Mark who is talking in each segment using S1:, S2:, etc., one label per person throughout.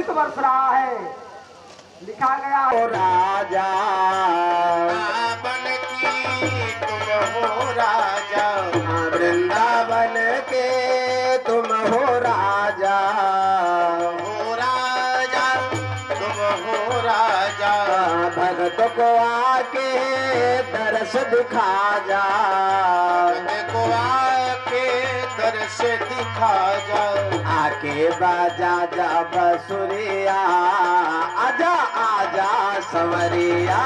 S1: अमृत बरस रहा है। लिखा गया है
S2: राजा बन की तुम हो राजा, वृंदावन के तुम हो राजा, तुम हो राजा। भक्त को आके दर्श दिखा जा, भक्त को आके दर्श दिखा जा। आके बाजा जा बसुरिया, आजा आजा संवरिया।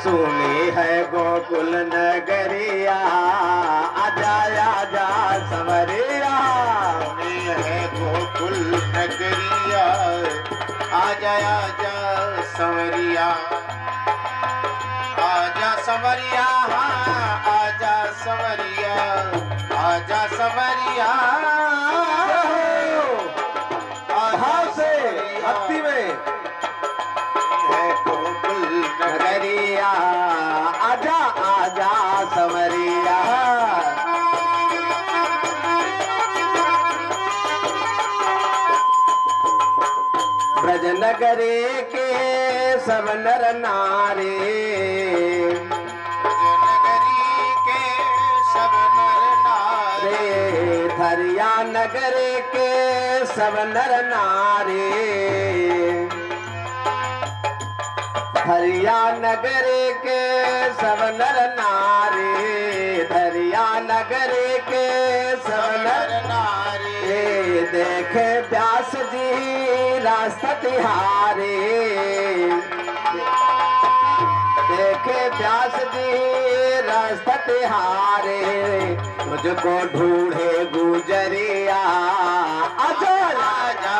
S2: सुनी है गोकुल नगरिया, आजा आजा संवरिया। सुनी है गोकुल नगरिया, आजा आजा संवरिया। आजा संवरिया, आजा संवरिया, आजा संवरिया। आधा से भक्ति में है गोकुल नगरिया, आजा आजा संवरिया। ब्रज नगरी के सब नर नारी, ब्रज नगरी के सब नर नारी। थरिया नगर के सब नर नारी, थरिया नगर के सब नर नारी। थरिया नगर के सब नर नारी। देखे व्यास जी रास्ता तिहारे, देखे व्यास जी रास्ता तिहारे। मुझको ढूंढे गुजरिया, आजा आजा।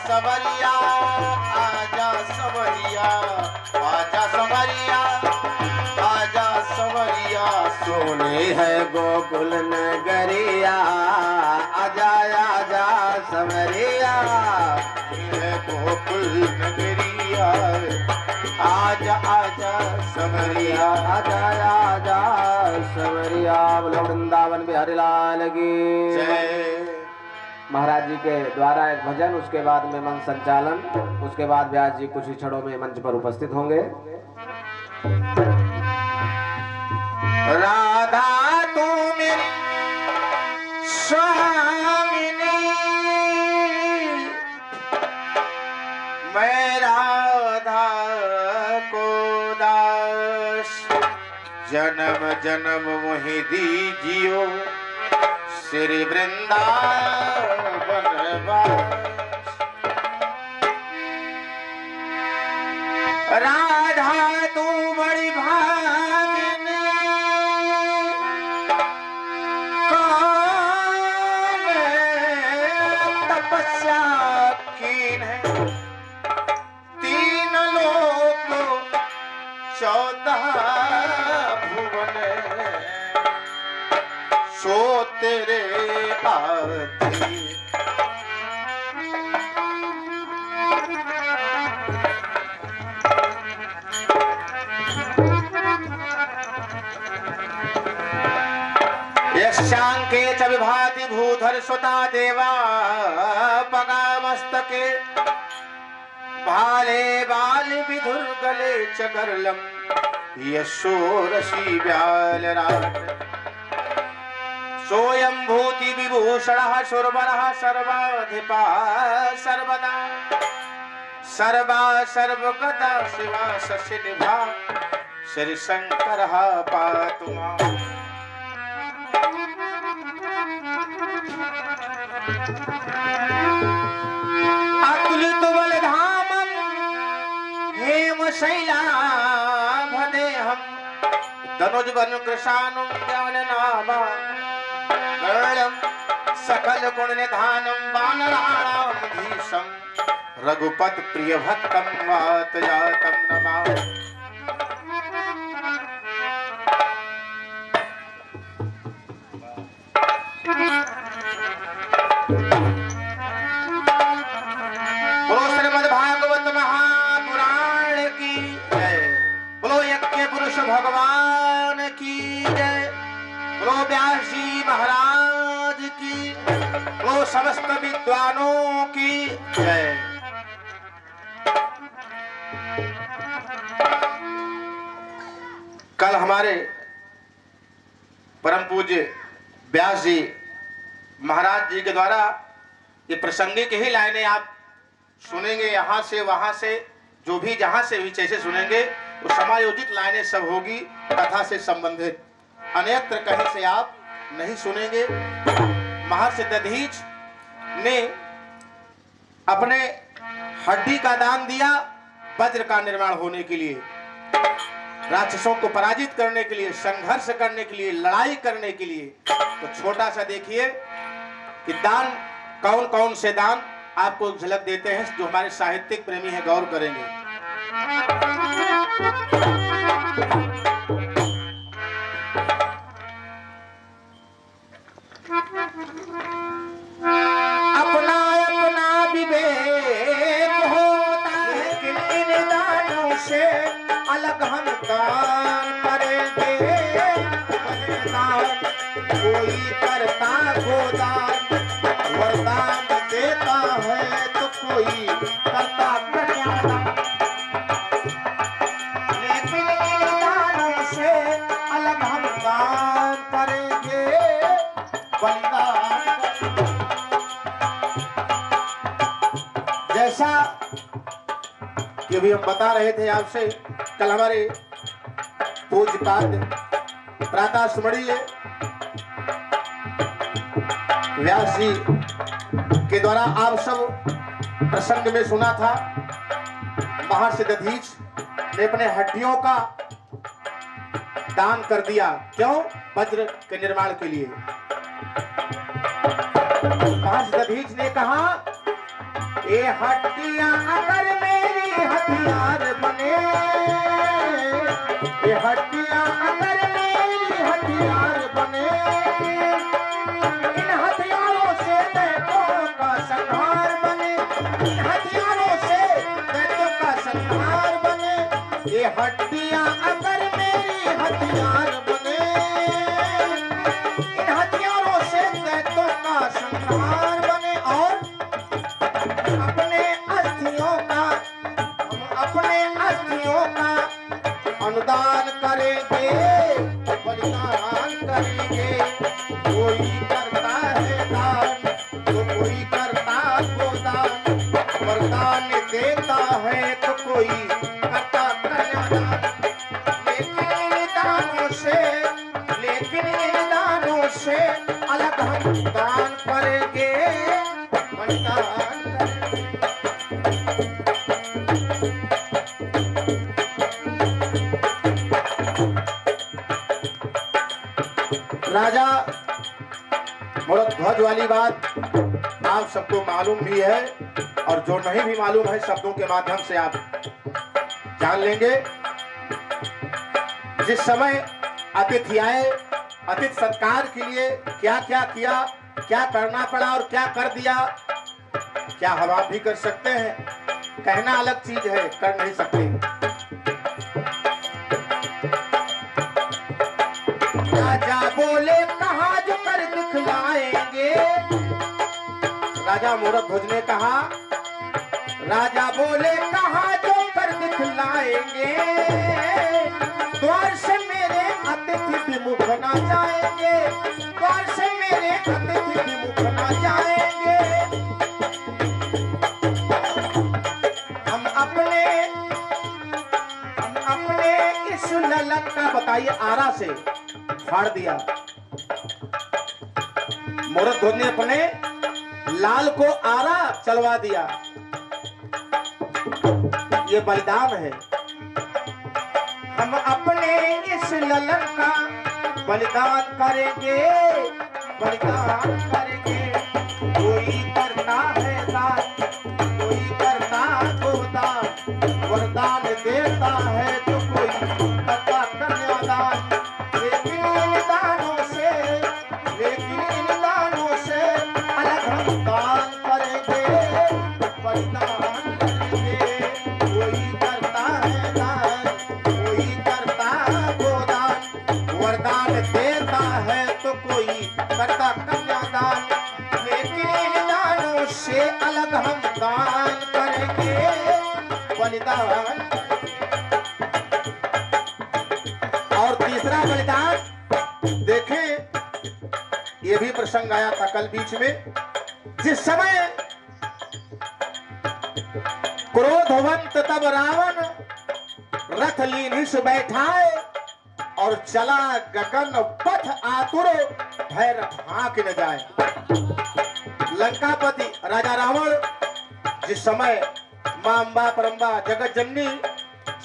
S2: सवरिया आजा सवरिया, आजा सवरिया, आजा सवरिया। सोने है गोकुल नगरिया, आजा आजा सवरिया। है गोकुल नगरिया, आजा आजा सवरिया, आजा आजा सवरिया। बोलो वृंदावन बिहारी लाल की जय। महाराज जी के द्वारा एक भजन, उसके बाद में मंच संचालन, उसके बाद व्यास जी कुछ ही क्षणों में मंच पर उपस्थित होंगे। राधा तू मेरी स्वामिनी, मैं राधा को दास। जन्म जन्म मोहि दीजियो श्री वृंदावन वास। राधा तू बड़ी भागिनी, कौन तपस्या कीन है। 3 लोक 14 भुवन, सो तेरे आती। यशांके च विभाति भूधर सुता देवा, पगा मस्तके भाले बाल विधुर गले च गरलम। यशोरसी व्याल रात सोयं भूति विभूषणः सुरवरः सर्वाधिपा सर्वदा। सर्वा सर्वगता शिवा शशिनिभा, श्री शंकरः पातु माम्। अतुलित बलधामं हेम शैलाभदेहं, धनुज बन कृशानुं ज्ञाननामा। सकल गुण निधानम वानराणाम धीशम रघुपत प्रिय भक्तम वात जातम नमामि। बोलो श्रीमद्भागवत महापुराण की जय। बोलो यज्ञ पुरुष भगवान की जय। बोलो व्यास जी महाराज की। बोलो समस्त विद्वानों की जय। कल हमारे परम पूज्य व्यास जी महाराज जी के द्वारा ये प्रासंगिक ही लाइनें आप सुनेंगे। यहाँ से वहां से जो भी जहां से भी जैसे सुनेंगे वो समायोजित लाइनें सब होगी कथा से संबंधित। अन्यत्र कहीं से आप नहीं सुनेंगे। महर्षि दधीच ने अपने हड्डी का दान दिया वज्र का निर्माण होने के लिए, राक्षसों को पराजित करने के लिए, संघर्ष करने के लिए, लड़ाई करने के लिए। तो छोटा सा देखिए कि दान कौन कौन से दान आपको झलक देते हैं जो हमारे साहित्यिक प्रेमी हैं, गौर करेंगे। अपना अपना विवेक होता है, लेकिन इन दानों से अलग हम दान करेंगे। कोई करता गोदान वरदान देता है तो कोई करता कन्यादान, लेकिन इन दानों से अलग हम दान करेंगे बलिदान। जैसा कि अभी हम बता रहे थे आपसे, कल हमारे पूज्य पाद प्रातः स्मरणीय व्यास जी के द्वारा आप सब प्रसंग में सुना था। महर्षि दधीच ने अपने हड्डियों का दान कर दिया। क्यों? वज्र के निर्माण के लिए। महर्षि दधीच ने कहा, ये हड्डियां अगर मेरी हथियार बने, ये हड्डियां अगर मेरी हथियार बने, इन हथियारों से दैत्यों का संहार बने, इन हथियारों से दैत्यों का संहार बने। ये हड्डियां अगर मेरी हथियार बने, इन हथियारों से दैत्यों का संहार बने। और अपने अस्थियों का, हम अपने अस्थियों का अनुदान करेंगे, बलिदान करेंगे। कोई करता है दान तो कोई करता गोदान, वरदान देता है तो कोई करता कन्यादान। लेकिन इन दानों से, लेकिन इन दानों से अलग हम दान करेंगे, बलिदान करेंगे। राजा ध्वज वाली बात आप सबको मालूम भी है, और जो नहीं भी मालूम है शब्दों के माध्यम से आप जान लेंगे। जिस समय अतिथि आए, अतिथि सत्कार के लिए क्या क्या किया, क्या करना पड़ा और क्या कर दिया, क्या हम आप भी कर सकते हैं? कहना अलग चीज है, कर नहीं सकते। राजा बोले कहा जो कर दिखलाएंगे, राजा मूरध्वज ने कहा, राजा बोले कहा जो कर दिखलाएंगे, द्वार से मेरे अतिथि विमुख न जाएंगे, द्वार से मेरे अतिथि विमुख न जाएंगे। हम अपने इस ललक का बताइए आरा से फाड़ दिया। मूरध्वज ने अपने लाल को आरा चलवा दिया। ये बलिदान है। हम अपने इस ललन का बलिदान करेंगे, बलिदान करेंगे। बलिदान। और तीसरा बलिदान देखें, ये भी प्रसंग आया था कल बीच में। जिस समय क्रोधवंत तब रावण रथ लीनिस बैठाए और चला गगन पथ आतुर भय हाँक न जाए। लंकापति राजा रावण जिस समय मां अम्बा परम्बा जगत जननी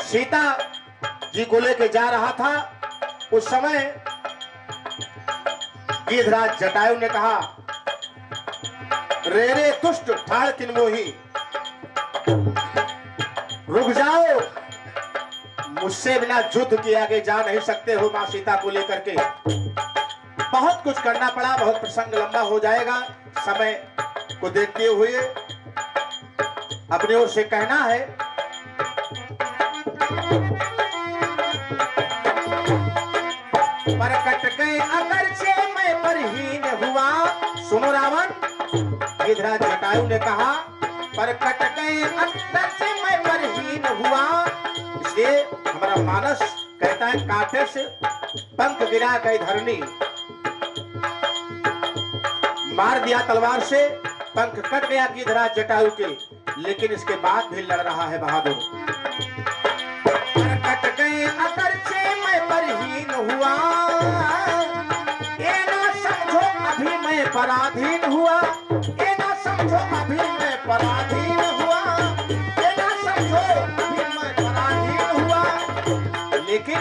S2: सीता जी को लेके जा रहा था, उस समय गिद्धराज जटायु ने कहा, रे रे दुष्ट ठाड़ किन्मोही, रुक जाओ, मुझसे बिना युद्ध के आगे जा नहीं सकते हो मां सीता को लेकर के। बहुत कुछ करना पड़ा, बहुत प्रसंग लंबा हो जाएगा। समय को देखते हुए अपनी ओर से कहना है, पर कट गए अगर से मैं परहीन हुआ। सुनो रावण, गिद्धराज जटायु ने कहा, पर कट गए अगर से मैं परहीन हुआ। इसलिए हमारा मानस कहता है, कांटे से पंख गिरा गई धरनी, मार दिया तलवार से, पंख कट गया गिद्धराज जटायु के, लेकिन इसके बाद भी लड़ रहा है बहादुर। कट गए अगर से मैं परहीन हुआ, ये ना समझो अभी मैं पराधीन हुआ, ये ना समझो अभी मैं पराधीन हुआ, ये ना समझो अभी मैं पराधीन हुआ। लेकिन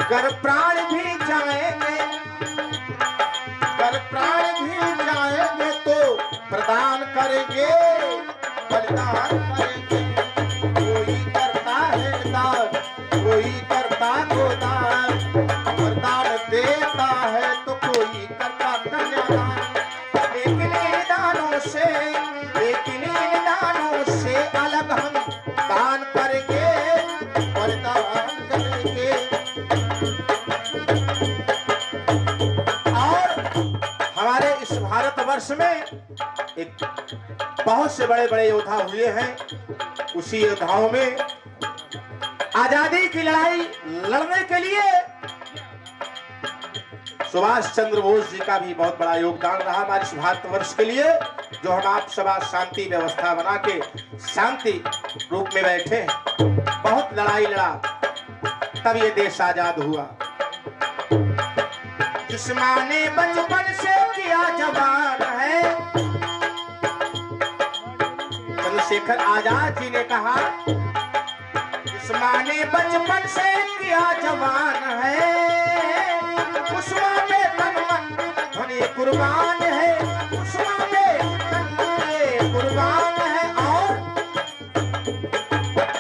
S2: कर प्राण भी जाएंगे, कर प्राण भी जाएंगे तो प्रदान करेंगे, बलिदान करेंगे। कोई करता है दान, कोई करता को दान, वरदान देता है तो कोई करता कन्यादान। लेकिन इन दानों से, लेकिन इन दानों से अलग हम दान करेंगे, बलिदान करेंगे। और हमारे इस भारतवर्ष में एक बहुत से बड़े बड़े योद्धा हुए हैं। उसी योद्धाओं में आजादी की लड़ाई लड़ने के लिए सुभाष चंद्र बोस जी का भी बहुत बड़ा योगदान रहा हमारे इस भारतवर्ष के लिए, जो हम आप सब शांति व्यवस्था बना के शांति रूप में बैठे हैं। बहुत लड़ाई लड़ा तब ये देश आजाद हुआ। जिस मां ने बचपन से किया जवान है, चंद्रशेखर आजाद जी ने कहा, जिस मां ने बचपन से किया जवान है, उस मां पे तन मन धन कुर्बान है, उस मां पे तन मन कुर्बान है। और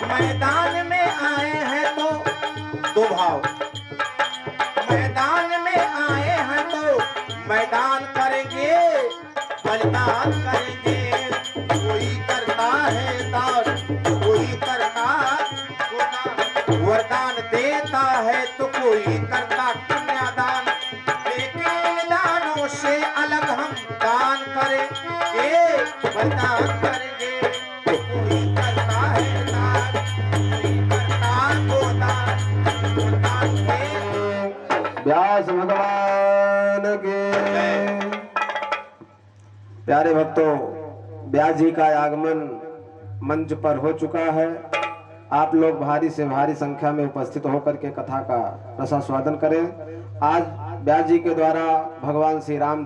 S2: मैदान में आए हैं तो दो भाव, मैदान में आए हैं तो मैदान करेंगे, बलिदान करेंगे। कोई करता है दान, कोई करता को दान, वरदान देता है तो कोई करता कन्यादान। लेकिन दानों से अलग हम दान करेंगे, बलिदान करेंगे। कोई करता है दान, कोई करता को दान, वरदान देता।
S1: व्यास भगवान के प्यारे भक्तों, व्यास जी का आगमन मंच पर हो चुका है। आप लोग भारी से भारी संख्या में उपस्थित होकर के कथा का रसास्वादन करें। आज व्यास जी के द्वारा भगवान श्री राम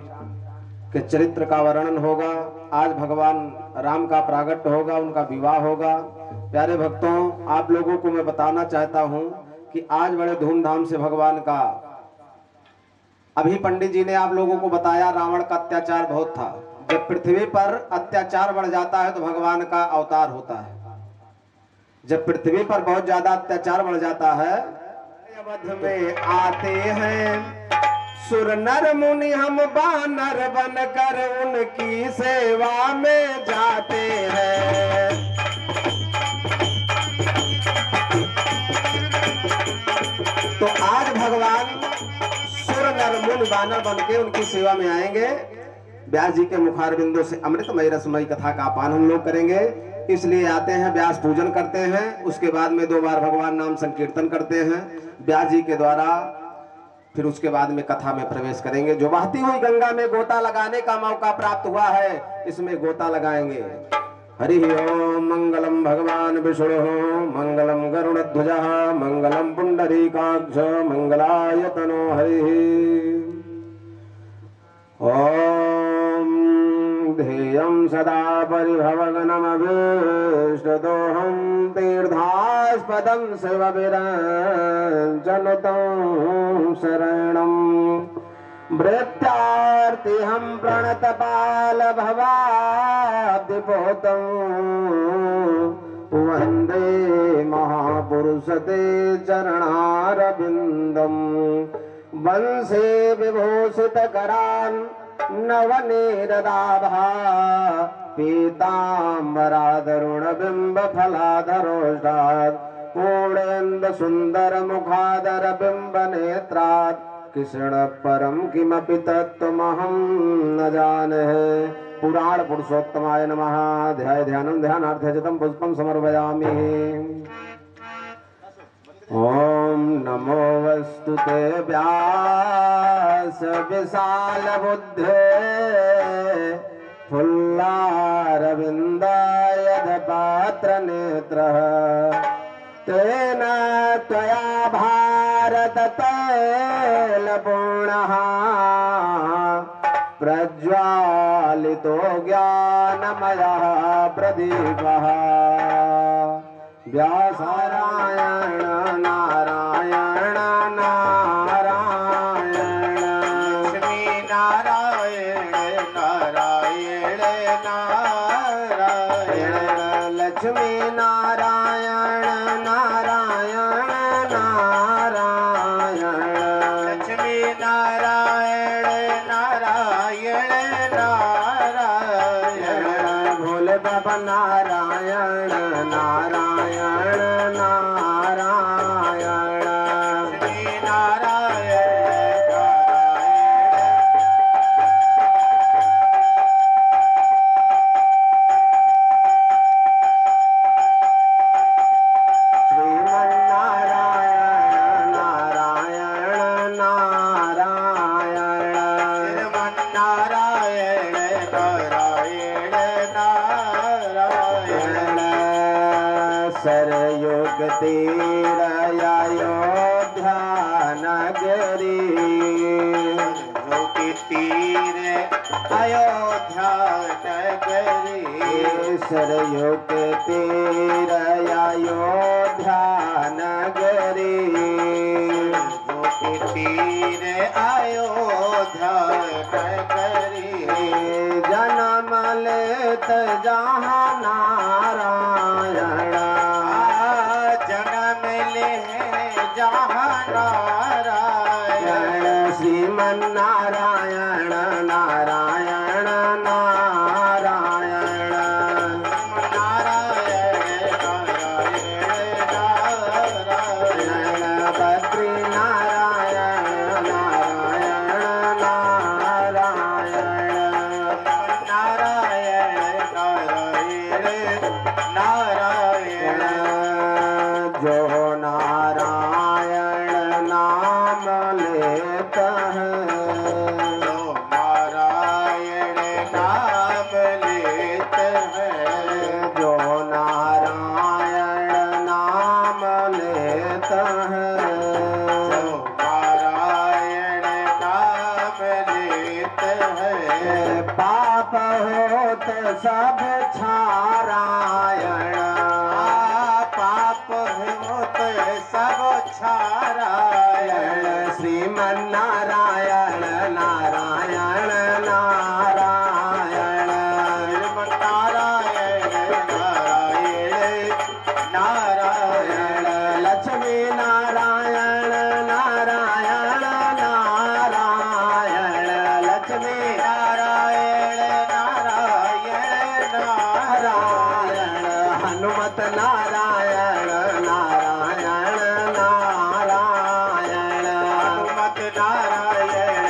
S1: के चरित्र का वर्णन होगा। आज भगवान राम का प्रागट्य होगा, उनका विवाह होगा। प्यारे भक्तों, आप लोगों को मैं बताना चाहता हूं कि आज बड़े धूमधाम से भगवान का, अभी पंडित जी ने आप लोगों को बताया रावण का अत्याचार बहुत था। जब पृथ्वी पर अत्याचार बढ़ जाता है तो भगवान का अवतार होता है। जब पृथ्वी पर बहुत ज्यादा अत्याचार बढ़ जाता है, अवध में आते हैं सुर नर मुनि, हम बानर बनकर उनकी सेवा में जाते हैं। तो आज भगवान सुर नर मुनि बानर बनके उनकी सेवा में आएंगे। व्यास जी के मुखारबिंदों से अमृतमय रसमय कथा का पान हम लोग करेंगे। इसलिए आते हैं, व्यास पूजन करते हैं, उसके बाद में 2 बार भगवान नाम संकीर्तन करते हैं व्यास जी के द्वारा। फिर उसके बाद में कथा में प्रवेश करेंगे। जो बहती हुई गंगा में गोता लगाने का मौका प्राप्त हुआ है, इसमें गोता लगाएंगे। हरि ओम मंगलम भगवान विष्णु मंगलम गरुड़ध्वज मंगलम पुंडरीकाक्ष मंगलायतनो हरि। ओम ध्येयं सदा परिभवगनमभीष्टदोहं तीर्थास्पदं शिवविरञ्जनुतं शरणं भृत्यार्तिहं प्रणतपालभवाब्धिपोतं वन्दे महापुरुषते चरणारविन्दं वंशे विभूषितकरान् नवनीरदाभा पीताम्बरादरुणबिम्बफलाधरोष्टात् पूर्णेन्दुसुन्दरमुखादरबिम्बनेत्रात् कृष्णपरं किमपि तत्त्वमहं न जाने। पुराण पुरुषोत्तमाय नमः। ध्याय ध्यानं ध्यानार्थ्यजतं पुष्पं समर्पयामि। ओम नमो वस्तुते व्यास विशाल बुद्धे फुल्लारविन्दायध पात्र नेत्रः तेन त्वया भारत तैलपूर्णः प्रज्वालितो ज्ञानमयः प्रदीपः। व्यासारायण नारायण नारायण
S2: लक्ष्मी नारायण नारायण नारायण
S1: लक्ष्मी नारायण नारायण नारायण
S2: लक्ष्मी नारायण नारायण नारायण
S1: भोले बाबा नारायण नारायण नारायण
S2: लक्ष्मी नारायण
S1: श्रीमन्नारायण नारायण नारायण
S2: नारायण नारायण नारायण
S1: सरयुग तीर अयोध्या नगरी
S2: जो कि तीर अयोध्या नगरी
S1: सरयुग तीर अयोध्या नगरी
S2: जो कि तीर अयोध्या नगरी
S1: जन्म लेत जहाँ नारायण
S2: जन्म ले जहाँ नारायण
S1: श्रीमन्नारायण नारायण नारायण बद्री नारायण नारायण नारायण जो नारायण नाम लेता है
S2: नारायण नाम लेते हैं
S1: जो नारायण नाम लेता है
S2: नारायण नाम लेते हैं
S1: पाप होत सब छारायण
S2: पाप होत सब छारायण
S1: श्रीमन्नारायण नारायण नारायण
S2: नारायण नारायण नारायण
S1: लक्ष्मी नारायण नारायण नारायण लक्ष्मी
S2: नारायण नारायण
S1: नारायण हनुमत नारायण नारायण नारायण
S2: हनुमत नारायण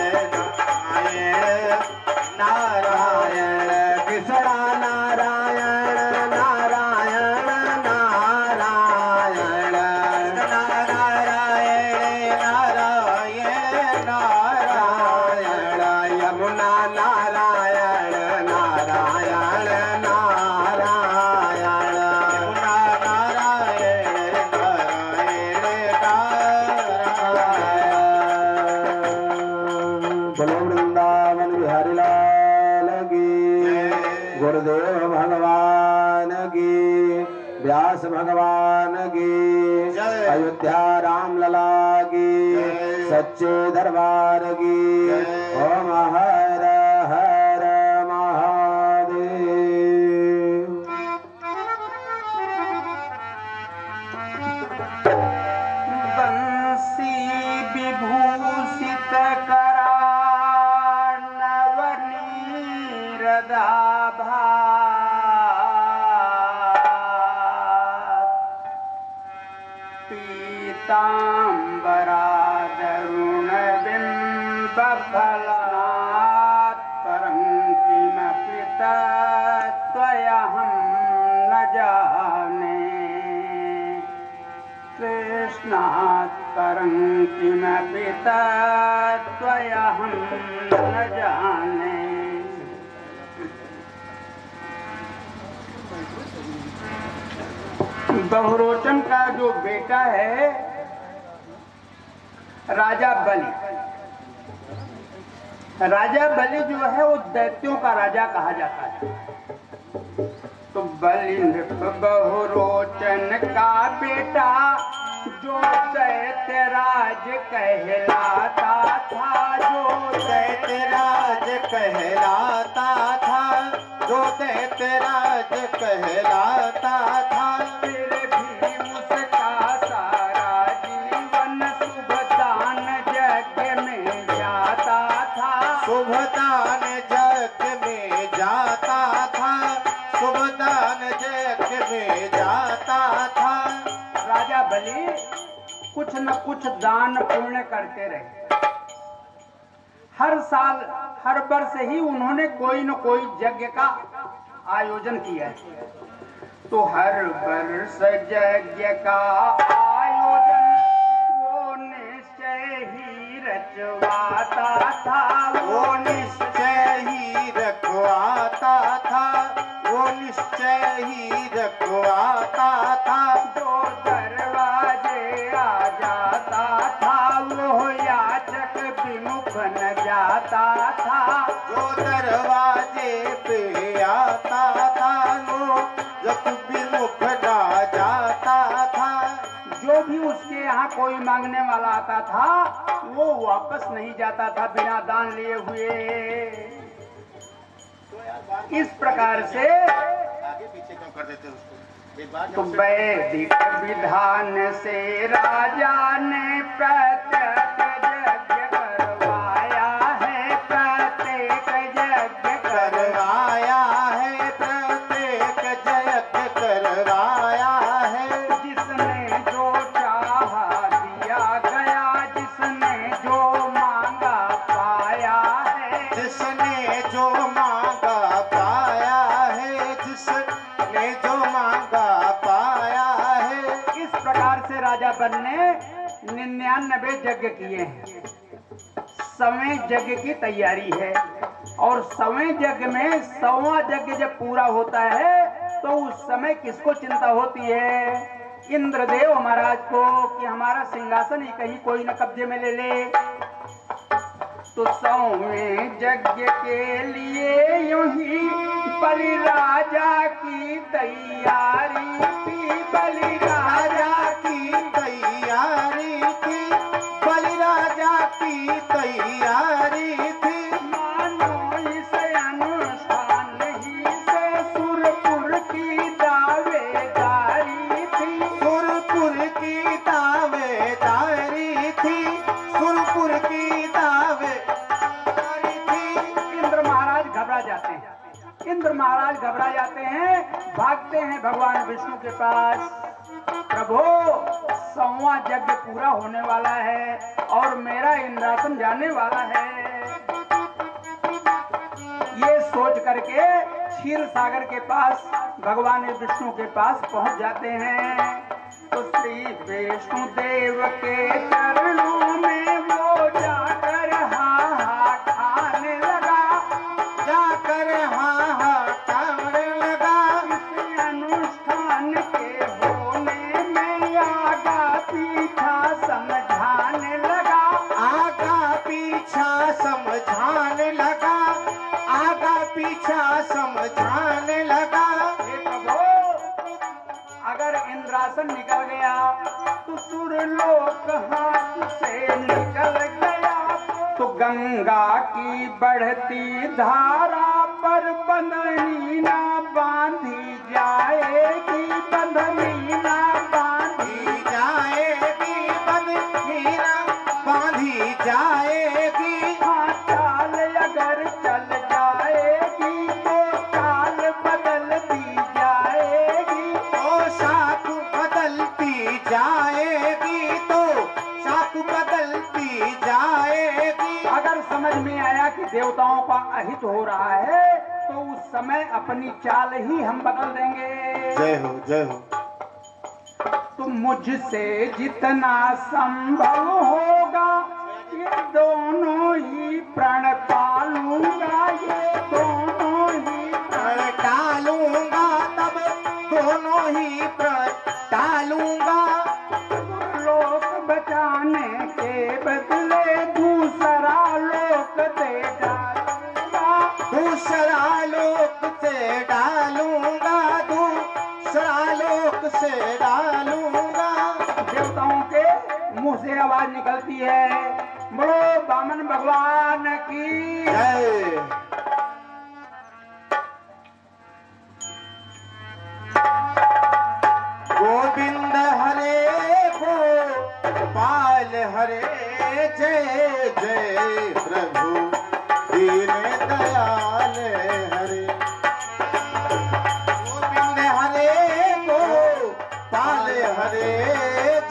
S1: गुरुदेव भगवान की, व्यास भगवान की,
S2: जय।
S1: अयोध्या राम लला की,
S2: जय।
S1: सच्चे दरबार की।
S2: जय।
S1: ओम हर हर महादेव।
S3: बंसी विभूषित करार नवनीरदाभा पीताम्बरादरुणबिम्बफलात् परं किमपि तत्त्वयहं न जाने। कृष्णात् परं किमपि तत्त्वयहं न जाने। बहुरोचन का जो बेटा है राजा बलि, राजा बलि जो है वो दैत्यों का राजा कहा जाता है। तो बलि नृप बहुरोचन का बेटा जो दैत्यराज कहलाता था, जो
S2: दैत्यराज कहलाता था, जो दैत्यराज कहलाता था।
S3: फिर भी उसका सारा जीवन शुभ दान यज्ञ में जाता था।
S2: शुभ दान यज्ञ में जाता था, शुभ दान यज्ञ में जाता था।
S3: राजा बलि कुछ न कुछ दान पुण्य करते रहे। हर साल हर वर्ष ही उन्होंने कोई न कोई यज्ञ का आयोजन किया है। तो हर वर्ष यज्ञ का आयोजन वो निश्चय ही रचवाता था,
S2: वो निश्चय ही रखवाता था, वो निश्चय ही रखवाता था।
S3: जो दरवाजे आ जाता था वो याचक विमुख न जाता था।
S2: जो दरवाजे पे आता था वो जब विमुख ना जाता था।
S3: जो भी उसके यहाँ कोई मांगने वाला आता था वो वापस नहीं जाता था बिना दान लिए हुए। इस प्रकार से
S2: आगे पीछे क्यों कर देते उसको? एक बार
S3: तो वैदिक विधान से राजा ने प्रत्येक यज्ञ करवाया है, प्रत्येक यज्ञ
S2: करवाया है, प्रत्येक यज्ञ करवाया है।
S3: जिसने जो चाहा दिया गया, जिसने जो मांगा पाया है,
S2: जिसने जो मांगा पाया है, जिसने जो मांगा पाया है।
S3: इस प्रकार से राजा बन ने 99 यज्ञ किए हैं। समय यज्ञ की तैयारी है और समय यज्ञ में 100वां यज्ञ जब पूरा होता है तो उस समय किसको चिंता होती है? इंद्रदेव महाराज को कि हमारा सिंहासन ही कहीं कोई न कब्जे में ले ले। तो 100वें यज्ञ के लिए यूं ही बलि राजा की तैयारी थी, बलि राजा
S2: की तैयारी थी, बलि राजा की तैयारी थी।
S3: मानो इस अनुष्ठान ही से सुरपुर की दावेदारी थी,
S2: सुरपुर की दावेदारी थी, सुरपुर की दावेदारी थी।
S3: इंद्र महाराज घबरा जाते हैं, इंद्र महाराज घबरा जाते हैं, भागते हैं भगवान विष्णु के पास। प्रभु 100वां यज्ञ पूरा होने वाला है और मेरा इंद्रासन जाने वाला है। ये सोच करके क्षीर सागर के पास भगवान विष्णु के पास पहुंच जाते हैं। तो श्री विष्णु देव के चरणों में वो जाकर खाने लगा,
S2: जाकर खाने लगा।
S3: इस अनुष्ठान के होने में आगा पीछा समझाने लगा,
S2: आगा पीछा समझाने लगा, आगा पीछा समझाने
S3: सुरलोक हाथ से निकल गया तो गंगा की बढ़ती धारा पर बंधनी ना बांधी जाएगी, बंधनी ना बांधी
S2: जाएगी, बंधनी ना बांधी जाएगी।
S3: हाँ, चाल अगर चल जाएगी तो चाल बदलती जाएगी,
S2: पोशाक बदलती जाएगी तो शाख बदलती जाएगी।
S3: अगर समझ में आया कि देवताओं का अहित हो रहा है तो उस समय अपनी चाल ही हम बदल देंगे।
S2: जय हो, जय हो।
S3: तो मुझसे जितना संभव होगा ये दोनों ही प्रण पालूंगा, ये दोनों ही
S2: प्रण टालूंगा, तब दोनों ही प्रण टालूंगा।
S3: लोक बचाने के बदले दूसरा लोक दे डालूंगा,
S2: दूसरा लोक से डालूंगा, दूसरा लोक से डालूंगा।
S3: देवताओं के मुंह से आवाज निकलती है, बोलो वामन भगवान की
S2: जय। गोविंद हरे गोपाल हरे, जय जय प्रभु दीन दयाल हरे। गोविंद हरे गोपाल हरे,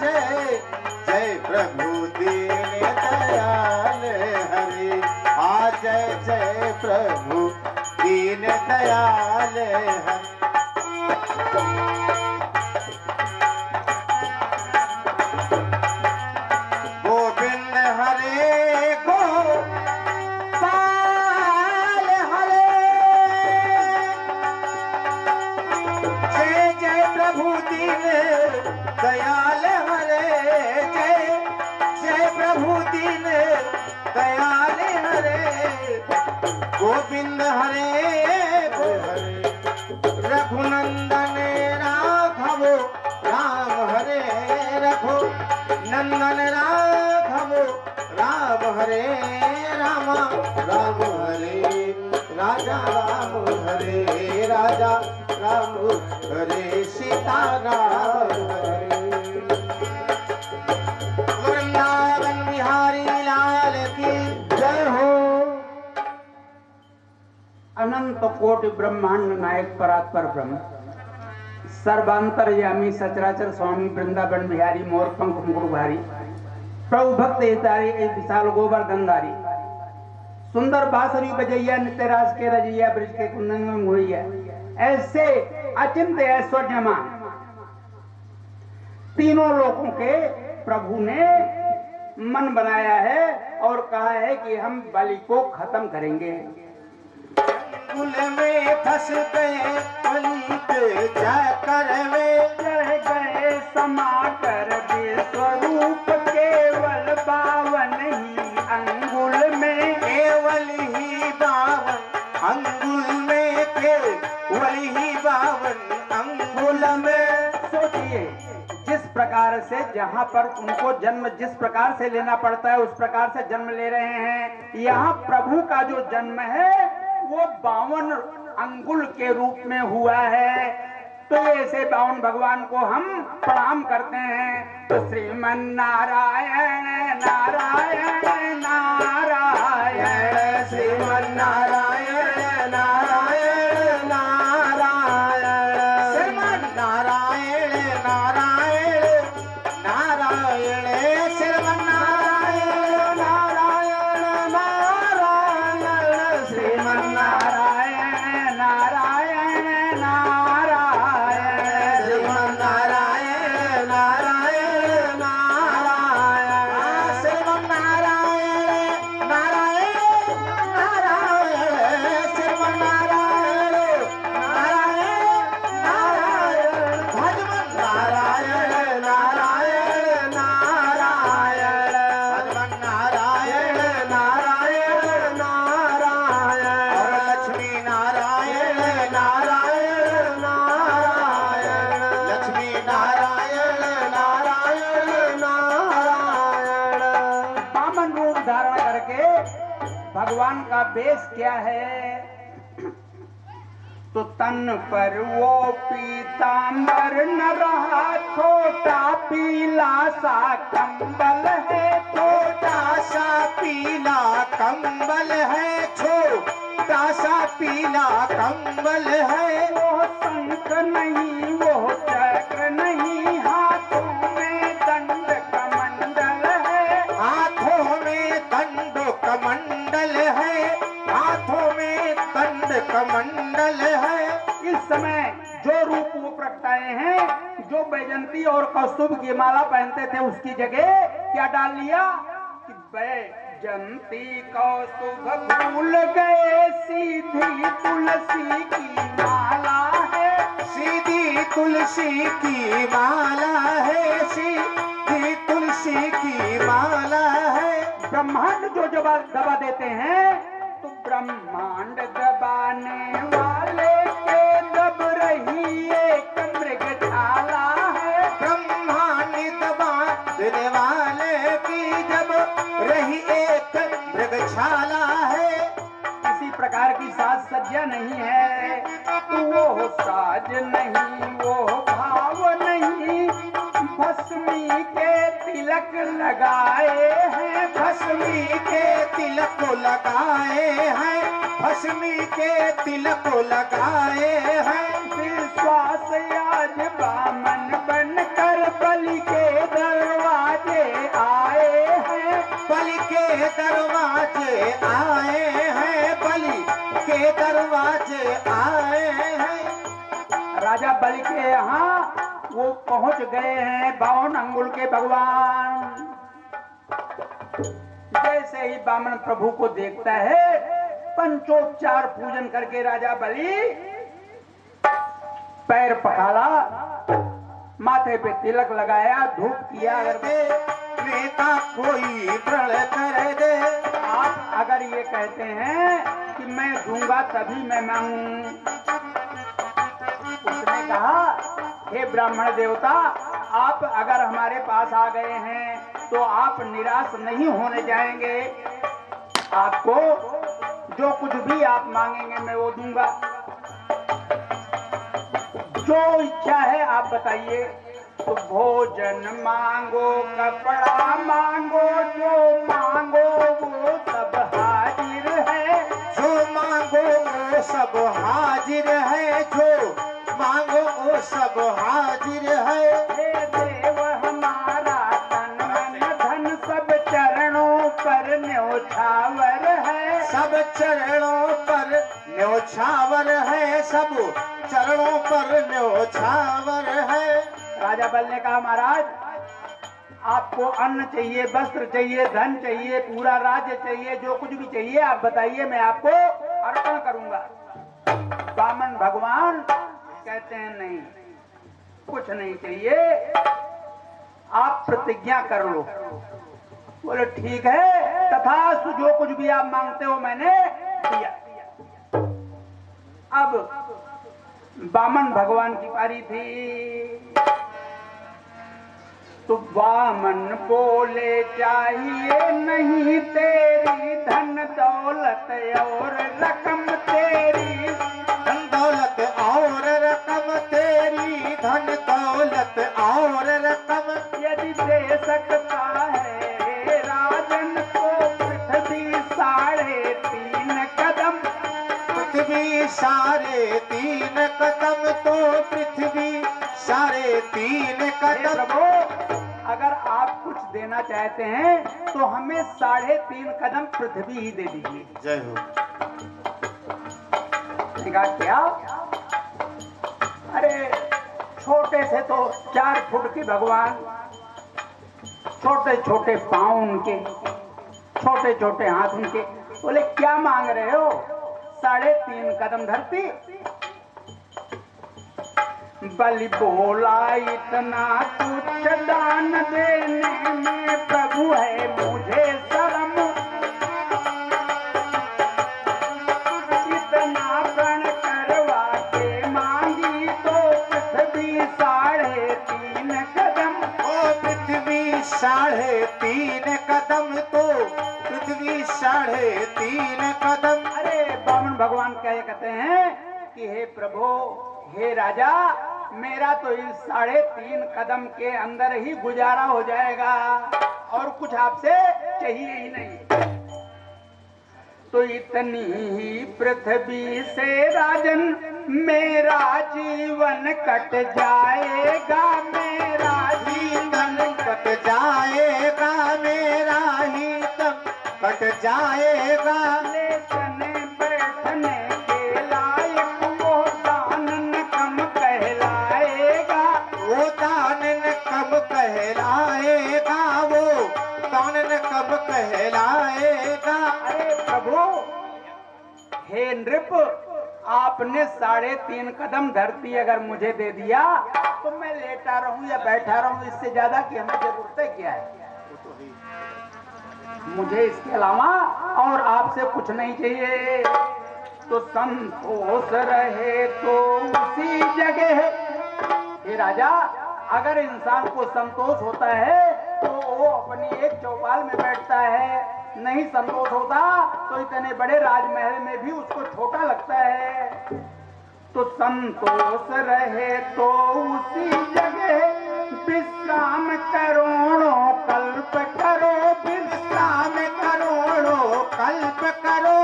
S2: जय जय प्रभु दीन दयाल हरे। आ जय जय प्रभु दीन दयाल हरे। गोविंद हरे गोपाल हरे, जय जय प्रभु दीन दयाल हरे, जय जय प्रभु दीन दयाल हरे। गोविंद हरे रघुनंदन राघव राम हरे, रघु नंदन राघव राम हरे, राम राम हरे, राजा राम हरे, राजा राम हरे, सीता राम हरे। वृंदावन बिहारी लाल की जय हो।
S3: अनंत कोटि ब्रह्मांड नायक परात्पर ब्रह्म सर्वांतरयामी सचराचर स्वामी वृंदावन बिहारी मोर पंख मुकुटधारी प्रभु भक्त हितारी एक विशाल गोवर्धनधारी सुंदर बांसुरी बजैया नित्य रास के रजैया ब्रज के कुंदन में मोहिया ऐसे अचिंत्य ऐश्वर्यमान तीनों लोगों के प्रभु ने मन बनाया है और कहा है कि हम बलि को खत्म करेंगे।
S2: कुल में फंस गए बलि के जाकर वे,
S3: चढ़ गए समाकर विश्वरूप केवल 52 ही अंगुल में,
S2: केवल ही 52 अंगुल में, केवल ही 52 अंगुल में।
S3: सोचिए जिस प्रकार से जहाँ पर उनको जन्म जिस प्रकार से लेना पड़ता है उस प्रकार से जन्म ले रहे हैं। यहाँ प्रभु का जो जन्म है वो 52 अंगुल के रूप में हुआ है। तो ऐसे 52 भगवान को हम प्रणाम करते हैं। तो श्रीमन नारायण नारायण नारायण,
S2: श्रीमन नारायण नारायण नारायण, श्रीमन नारायण नारायण नारायण, श्रीमन नारायण नारायण नारायण, श्रीमन
S3: नारायण नारायण नारायण,
S2: श्रीमन नारायण नारायण नारायण, श्रीमन नारायण
S3: भगवान का वेश क्या है? तो तन पर वो पीतांबर न रहा, छोटा पीला सा कंबल है,
S2: छोटा सा पीला कंबल है, छोटा सा पीला कंबल है।
S3: वो शंख नहीं, वो चक्र नहीं, हाथों में दंड कमंडल है,
S2: हाथों में दंड कमंडल है, हाथों में दंड कमंडल है।
S3: इस समय जो रूप वो प्रगटाए हैं, जो बैजंती और कौस्तुभ की माला पहनते थे उसकी जगह क्या डाल लिया कि बैजंती कौस्तुभ भूल गए, सीधी तुलसी की माला है,
S2: सीधी तुलसी की माला है, सीधी तुलसी की माला है।
S3: ब्रह्मांड जो दबा देते हैं, तो ब्रह्मांड दबाने वाले के दब रही एक मृगशाला है,
S2: ब्रह्मांड दबा देने वाले की जब रही एक मृगशाला है।
S3: किसी प्रकार की साज सज्जा नहीं है, तो वो साज नहीं, वो भाव नहीं, भस्मी के तिलक लगाए हैं,
S2: भस्मी के तिलक लगाए हैं, भस्मी के तिलक लगाए हैं।
S3: विश्वास आज बामन बनकर बलि के दरवाजे आए हैं,
S2: बलि के दरवाजे आए हैं, बलि के दरवाजे आए हैं।
S3: राजा बलि के यहाँ वो पहुंच गए हैं 52 अंगुल के भगवान। जैसे ही बामन प्रभु को देखता है, पंचोपचार पूजन करके राजा बलि पैर पखाला, माथे पे तिलक लगाया, धूप किया।
S2: नेता कोई प्रण कर दे।
S3: आप अगर ये कहते हैं कि मैं दूंगा तभी मैं मांगू, उसने कहा हे ब्राह्मण देवता, आप अगर हमारे पास आ गए हैं तो आप निराश नहीं होने जाएंगे। आपको जो कुछ भी आप मांगेंगे मैं वो दूंगा। जो इच्छा है आप बताइए। तो भोजन मांगो, कपड़ा मांगो, जो मांगो वो सब हाजिर है,
S2: जो मांगो वो सब हाजिर है, जो मांगो वो सब हाजिर है।
S3: हे देव हमारा तन मन धन सब चरणों पर न्योछावर है,
S2: सब चरणों पर न्योछावर है, सब चरणों पर न्योछावर है।
S3: राजा बल ने कहा महाराज, आपको अन्न चाहिए, वस्त्र चाहिए, धन चाहिए, पूरा राज्य चाहिए, जो कुछ भी चाहिए आप बताइए, मैं आपको अर्पण करूंगा। बामन भगवान कहते हैं नहीं, कुछ नहीं चाहिए, आप प्रतिज्ञा कर लो। बोले ठीक है, तथास्तु, जो कुछ भी आप मांगते हो मैंने दिया। अब बामन भगवान की पारी थी। तो वामन बोले चाहिए नहीं तेरी धन दौलत और रकम तेरी,
S2: धन दौलत और रकम तेरी, धन दौलत और रकम।
S3: यदि दे सकता है राजन को पृथ्वी 3.5 कदम,
S2: पृथ्वी 3.5 कदम, तो पृथ्वी 3.5 कदम।
S3: प्रभु अगर आप कुछ देना चाहते हैं तो हमें 3.5 कदम पृथ्वी ही दे दीजिए।
S2: जय हो।
S3: कहा क्या? अरे छोटे से तो 4 फुट के भगवान, छोटे छोटे पांव उनके, छोटे छोटे हाथ उनके। बोले क्या मांग रहे हो? 3.5 कदम धरती। बलि बोला इतना तुच्छ दान देने में प्रभु है मुझे शर्म, इतना प्रण करवा के मांगी तो पृथ्वी 3.5 कदम।
S2: ओ पृथ्वी 3.5 3.5 कदम तो पृथ्वी 3.5 कदम।
S3: अरे बामन भगवान क्या ये कहते हैं कि हे प्रभु, हे राजा, मेरा तो इस 3.5 कदम के अंदर ही गुजारा हो जाएगा और कुछ आपसे चाहिए ही नहीं। तो इतनी ही पृथ्वी से राजन मेरा जीवन कट जाएगा, मेरा
S2: जीवन कट जाएगा, मेरा ही तन कट जाएगा।
S3: लेटने बैठने के लायक वो दानन कम कहलाएगा,
S2: वो दानन कम कहलाएगा, वो दानन कम कहलाएगा।
S3: अरे प्रभु, हे नृप, आपने 3.5 कदम धरती अगर मुझे दे दिया तो मैं लेटा रहूं या बैठा रहूं, इससे ज्यादा की हमें जरूरत क्या है? मुझे इसके अलावा और आपसे कुछ नहीं चाहिए। तो संतोष रहे तो उसी जगह। हे राजा, अगर इंसान को संतोष होता है तो वो अपनी एक चौपाल में बैठता है, नहीं संतोष होता तो इतने बड़े राजमहल में भी उसको छोटा लगता है। तो संतोष रहे तो उसी जगह विश्राम करोड़ों कल्प करो,
S2: विश्राम करोड़ों कल्प करो,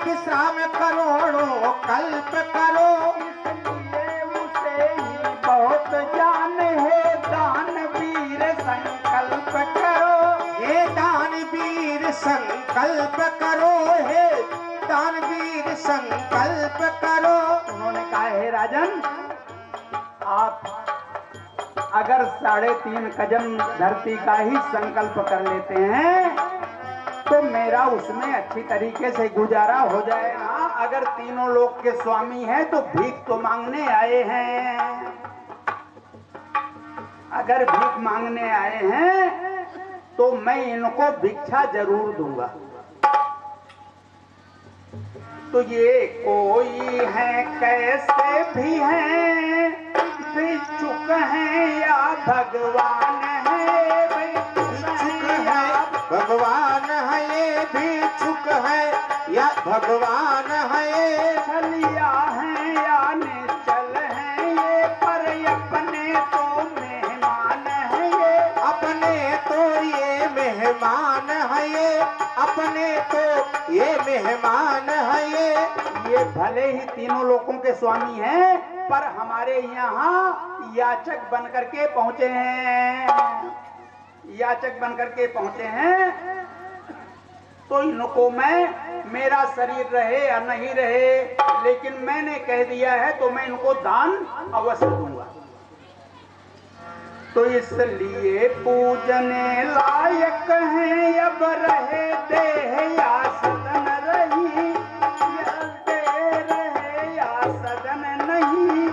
S2: विश्राम करोड़ों कल्प करो।
S3: इसलिए उसे ही बहुत जान है, दानवीर संकल्प करो,
S2: हे दानवीर संकल्प करो, हे दानवीर संकल्प करो।
S3: उन्होंने कहा, हे राजन, आप अगर 3.5 कदम धरती का ही संकल्प कर लेते हैं तो मेरा उसमें अच्छी तरीके से गुजारा हो जाएगा। अगर तीनों लोक के स्वामी हैं तो भीख तो मांगने आए हैं, अगर भीख मांगने आए हैं तो मैं इनको भिक्षा जरूर दूंगा। तो ये कोई है कैसे भी हैं, भिक्षुक हैं या भगवान है,
S2: भिक्षुक है भगवान है, ये भिक्षुक है या भगवान है, ये
S3: छलिया है या निश्चल है, ये पर अपने तो मेहमान है, ये
S2: अपने तो ये मेहमान है, ये अपने तो ये मेहमान है,
S3: ये भले ही तीनों लोगों के स्वामी हैं पर हमारे यहाँ याचक बन करके पहुंचे हैं, याचक बन करके पहुंचे हैं। तो इनको मैं, मेरा शरीर रहे या नहीं रहे, लेकिन मैंने कह दिया है तो मैं इनको दान अवश्य दूंगा। तो इसलिए पूजने लायक हैं, अब रहे देह या सदन रही, या दे रहे या सदन नहीं।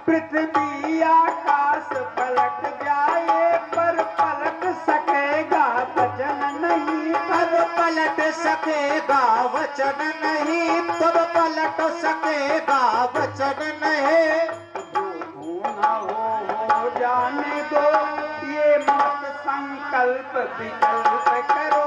S3: पृथ्वी आकाश पलट जाए पर पलट सकेगा वचन नहीं,
S2: तब पलट सकेगा वचन नहीं, तब पलट सकेगा वचन नहीं।
S3: हो जाने दो, ये मत संकल्प विकल्प करो,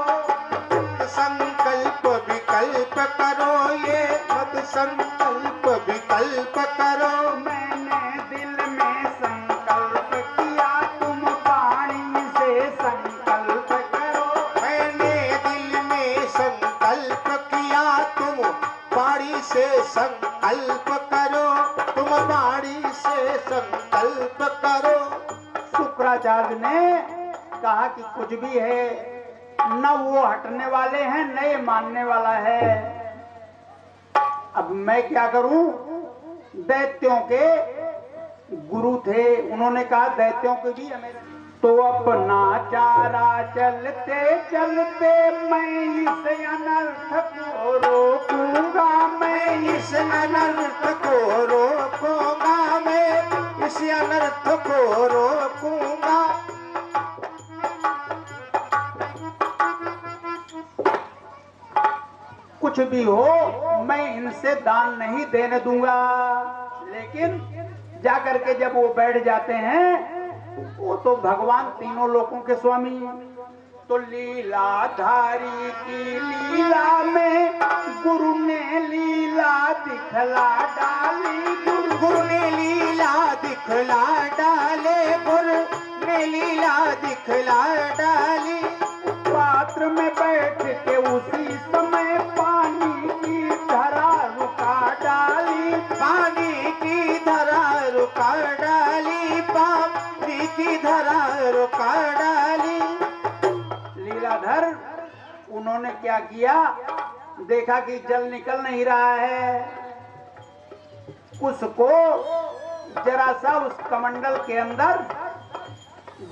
S2: संकल्प विकल्प करो, ये मत संकल्प विकल्प करो।
S3: मैंने दिल में संकल्प किया, तुम वाणी से संकल्प करो,
S2: मैंने दिल में संकल्प किया, तुम वाणी से संकल्प करो, तुम वाणी से संकल्प करो।
S3: शुक्राचार्य ने कहा कि कुछ भी है, न वो हटने वाले हैं न ये मानने वाला है। अब मैं क्या करूं? दैत्यों के गुरु थे, उन्होंने कहा दैत्यों के भी है मेरे। तो अपना चारा चलते चलते मैं इस अनर्थ को रोकूंगा, मैं
S2: इस अनर्थ को रोकूंगा, मैं इस अनर्थ को रोकूंगा।
S3: कुछ भी हो मैं इनसे दान नहीं देने दूंगा। लेकिन जाकर के जब वो बैठ जाते हैं वो तो भगवान तीनों लोकों के स्वामी। तो लीलाधारी की लीला में गुरु ने लीला दिखला डाली,
S4: गुरु ने लीला दिखला डाले, गुरु ने लीला दिखला डाली।
S3: पात्र में बैठ के उसी समय पानी की धारा रुका डाली,
S4: पानी की धारा रुका डाली, पानी की धारा रुका डाली।
S3: लीलाधर उन्होंने क्या किया, देखा कि जल निकल नहीं रहा है, उसको जरा सा उस कमंडल के अंदर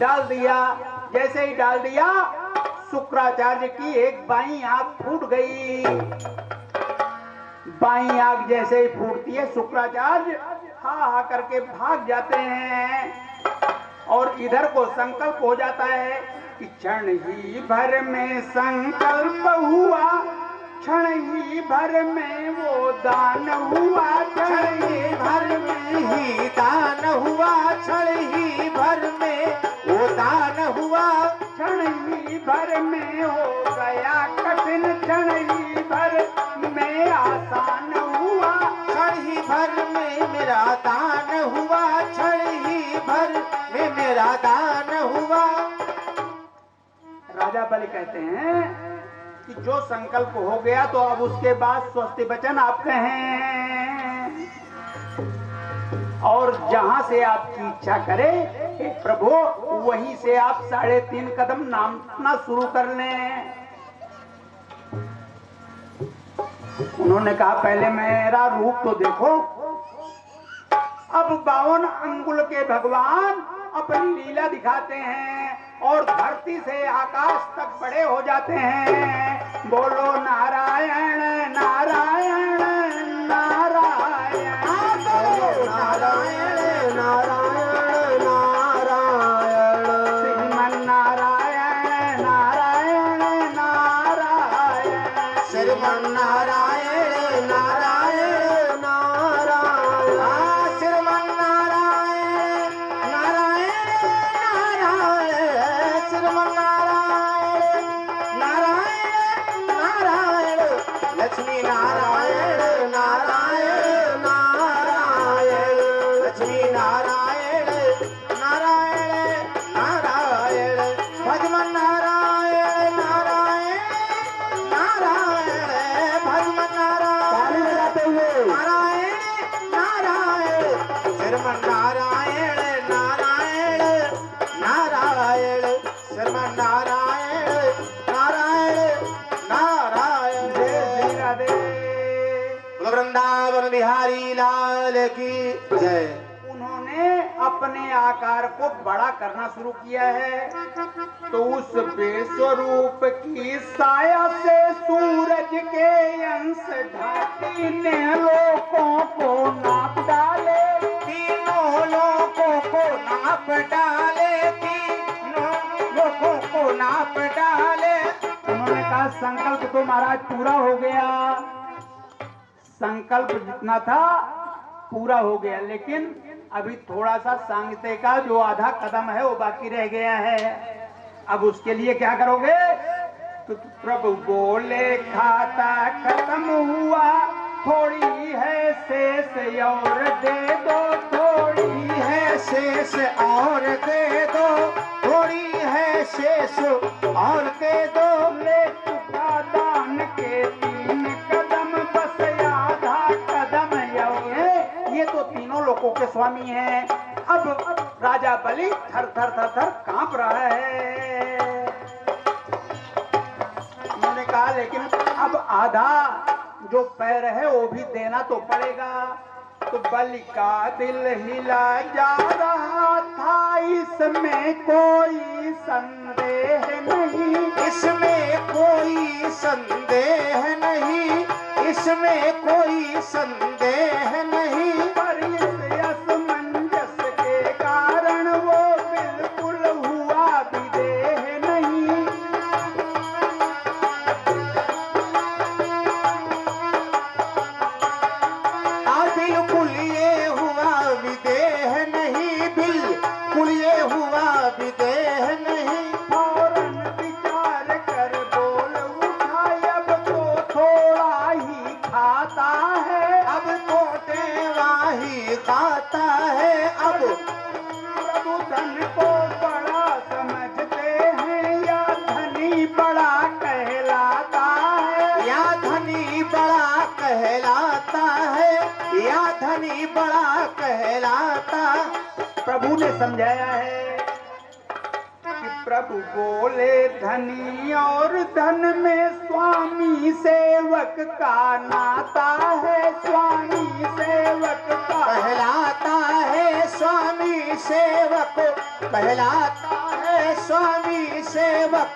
S3: डाल दिया। जैसे ही डाल दिया, शुक्राचार्य की एक बाईं आंख फूट गई। बाईं आंख जैसे ही फूटती है, शुक्राचार्य हा हा करके भाग जाते हैं और इधर को संकल्प हो जाता है कि क्षण ही भर में संकल्प हुआ, क्षण ही भर में वो दान हुआ,
S4: क्षण ही भर में ही दान हुआ, क्षण ही भर में वो दान हुआ।
S3: क्षण ही भर में हो गया कठिन, क्षण ही भर में आसान हुआ,
S4: क्षण ही भर में मेरा दान हुआ, क्षण ही भर में मेरा दान हुआ।
S3: राजा बलि कहते हैं कि जो संकल्प हो गया तो अब उसके बाद स्वस्ति वचन आप कहें और जहां से आपकी इच्छा करे हे प्रभु वहीं से आप 3.5 कदम नापना शुरू कर लें। उन्होंने कहा पहले मेरा रूप तो देखो। अब 52 अंगुल के भगवान अपनी लीला दिखाते हैं और धरती से आकाश तक बड़े हो जाते हैं। बोलो नारायण नारायण नारायण,
S4: बोलो नारायण नारायण नारायण,
S3: श्रीमन नारायण नारायण नारायण,
S4: श्रीमन नारायण नारायण नारायण, श्रीमन नारायण नारायण नारायण, श्रीमन नारायण नारायण नारायण, लक्ष्मी नारायण नारायण नारायण, लक्ष्मी नारायण नारायण नारायण, भजमन नारायण नारायण नारायण, भजमन नारायण नारायण नारायण, श्रीमन नारायण नारायण नारायण, श्रीमन नारायण नारायण नारायण।
S3: जय श्री राधे।
S4: बोलो वृंदावन बिहारी लाल की जय।
S3: उन्होंने अपने आकार को बड़ा करना शुरू किया है तो उस विश्वरूप की साया से सूरज के अंश ढाकी ने लोगों को नाप डाले,
S4: तीनों लोगों को नाप डाले, तीनों लोगों को नाप डाले।
S3: उन्होंने कहा संकल्प तो महाराज पूरा हो गया, संकल्प जितना था पूरा हो गया, लेकिन अभी थोड़ा सा सांगते का जो आधा कदम है वो बाकी रह गया है। अब उसके लिए क्या करोगे? तो प्रभु बोले खाता खत्म हुआ, थोड़ी है शेष और दे दो, थोड़ी है
S4: शेष और दे दो, थोड़ी है शेष और दे दो।
S3: ले चुका दान के 3 कदम, बस आधा कदम ये तो तीनों लोगों के स्वामी हैं। अब राजा बलि थर थर थर थर कांप रहा है। उन्होंने कहा लेकिन अब आधा जो पैर है वो भी देना तो पड़ेगा। तो बलि का दिल हिला जा रहा था, इसमें कोई संदेह नहीं,
S4: इसमें कोई संदेह नहीं, इसमें कोई संदेह नहीं।
S3: पर इस असमंजस के कारण वो बिल्कुल हुआ विदेह नहीं।
S4: बिल्कुल ये हुआ विदेह नहीं, बिल्कुल ये हुआ
S3: खाता है।
S4: अब कोटे वाही खाता है। अब
S3: प्रभु धन को बड़ा समझते हैं या धनी बड़ा कहलाता है।
S4: या धनी बड़ा कहलाता है, या धनी बड़ा कहलाता।
S3: प्रभु ने समझाया है कि प्रभु बोले धनी और धन में स्वामी सेवक का नाता है। स्वामी सेवक का
S4: कहलाता है, स्वामी सेवक कहलाता है। स्वामी सेवक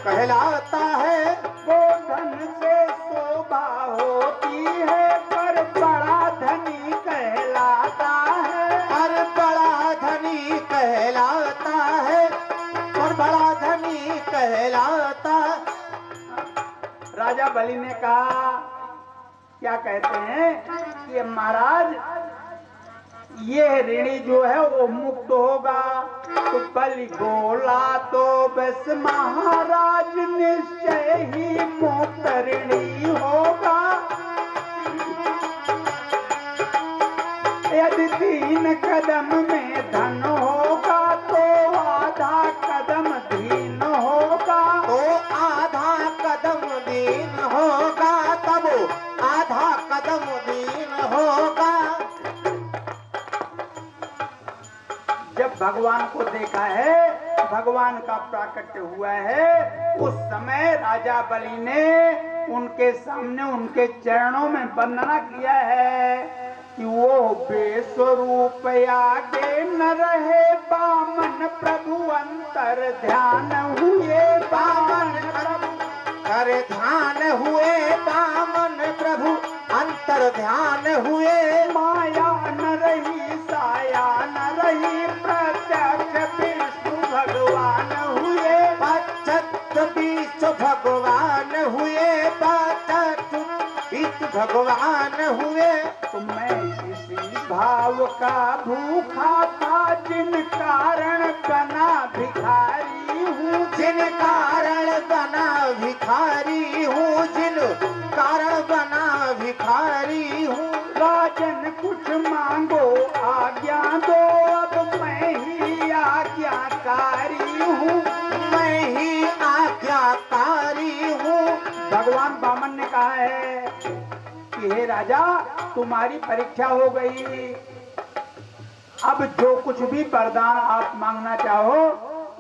S4: कहलाता है।
S3: वो धन से शोभा होती है पर बड़ा धनी कहलाता है।
S4: और बड़ा धनी कहलाता है, और बड़ा धनी कहलाता।
S3: राजा बलि ने कहा, क्या कहते हैं कि महाराज ये ऋणी जो है वो मुक्त होगा। तो बलि बोला तो बस महाराज निश्चय ही मुक्त ऋणी होगा। यदि 3 कदम में धन होगा तो आधा कदम दीन होगा।
S4: तो आधा कदम दीन होगा, तब आधा कदम दीन होगा।
S3: जब भगवान को देखा है, भगवान का प्राकट्य हुआ है, उस समय राजा बलि ने उनके सामने उनके चरणों में वंदना किया है कि वो बेस्वरूप आगे न रहे बामन प्रभु अंतर ध्यान हुए। बामन प्रभु
S4: कर ध्यान हुए, बामन प्रभु अंतर ध्यान हुए।
S3: माया न रही साया न रही प्रत्यक्ष विष्णु भगवान हुए।
S4: पचत बीच भगवान हुए, पचत बीच भगवान हुए।
S3: तो मैं इसी भाव का भूखा था जिन कारण बना भिखारी हूँ।
S4: जिन कारण बना भिखारी हूँ, जिन कारण बना भिखारी हूँ।
S3: राजन कुछ मांगो आज्ञा दो, अब मैं ही आज्ञाकारी हूँ।
S4: मैं ही आज्ञाकारी हूँ।
S3: भगवान वामन ने कहा है कि हे राजा तुम्हारी परीक्षा हो गई। अब जो कुछ भी वरदान आप मांगना चाहो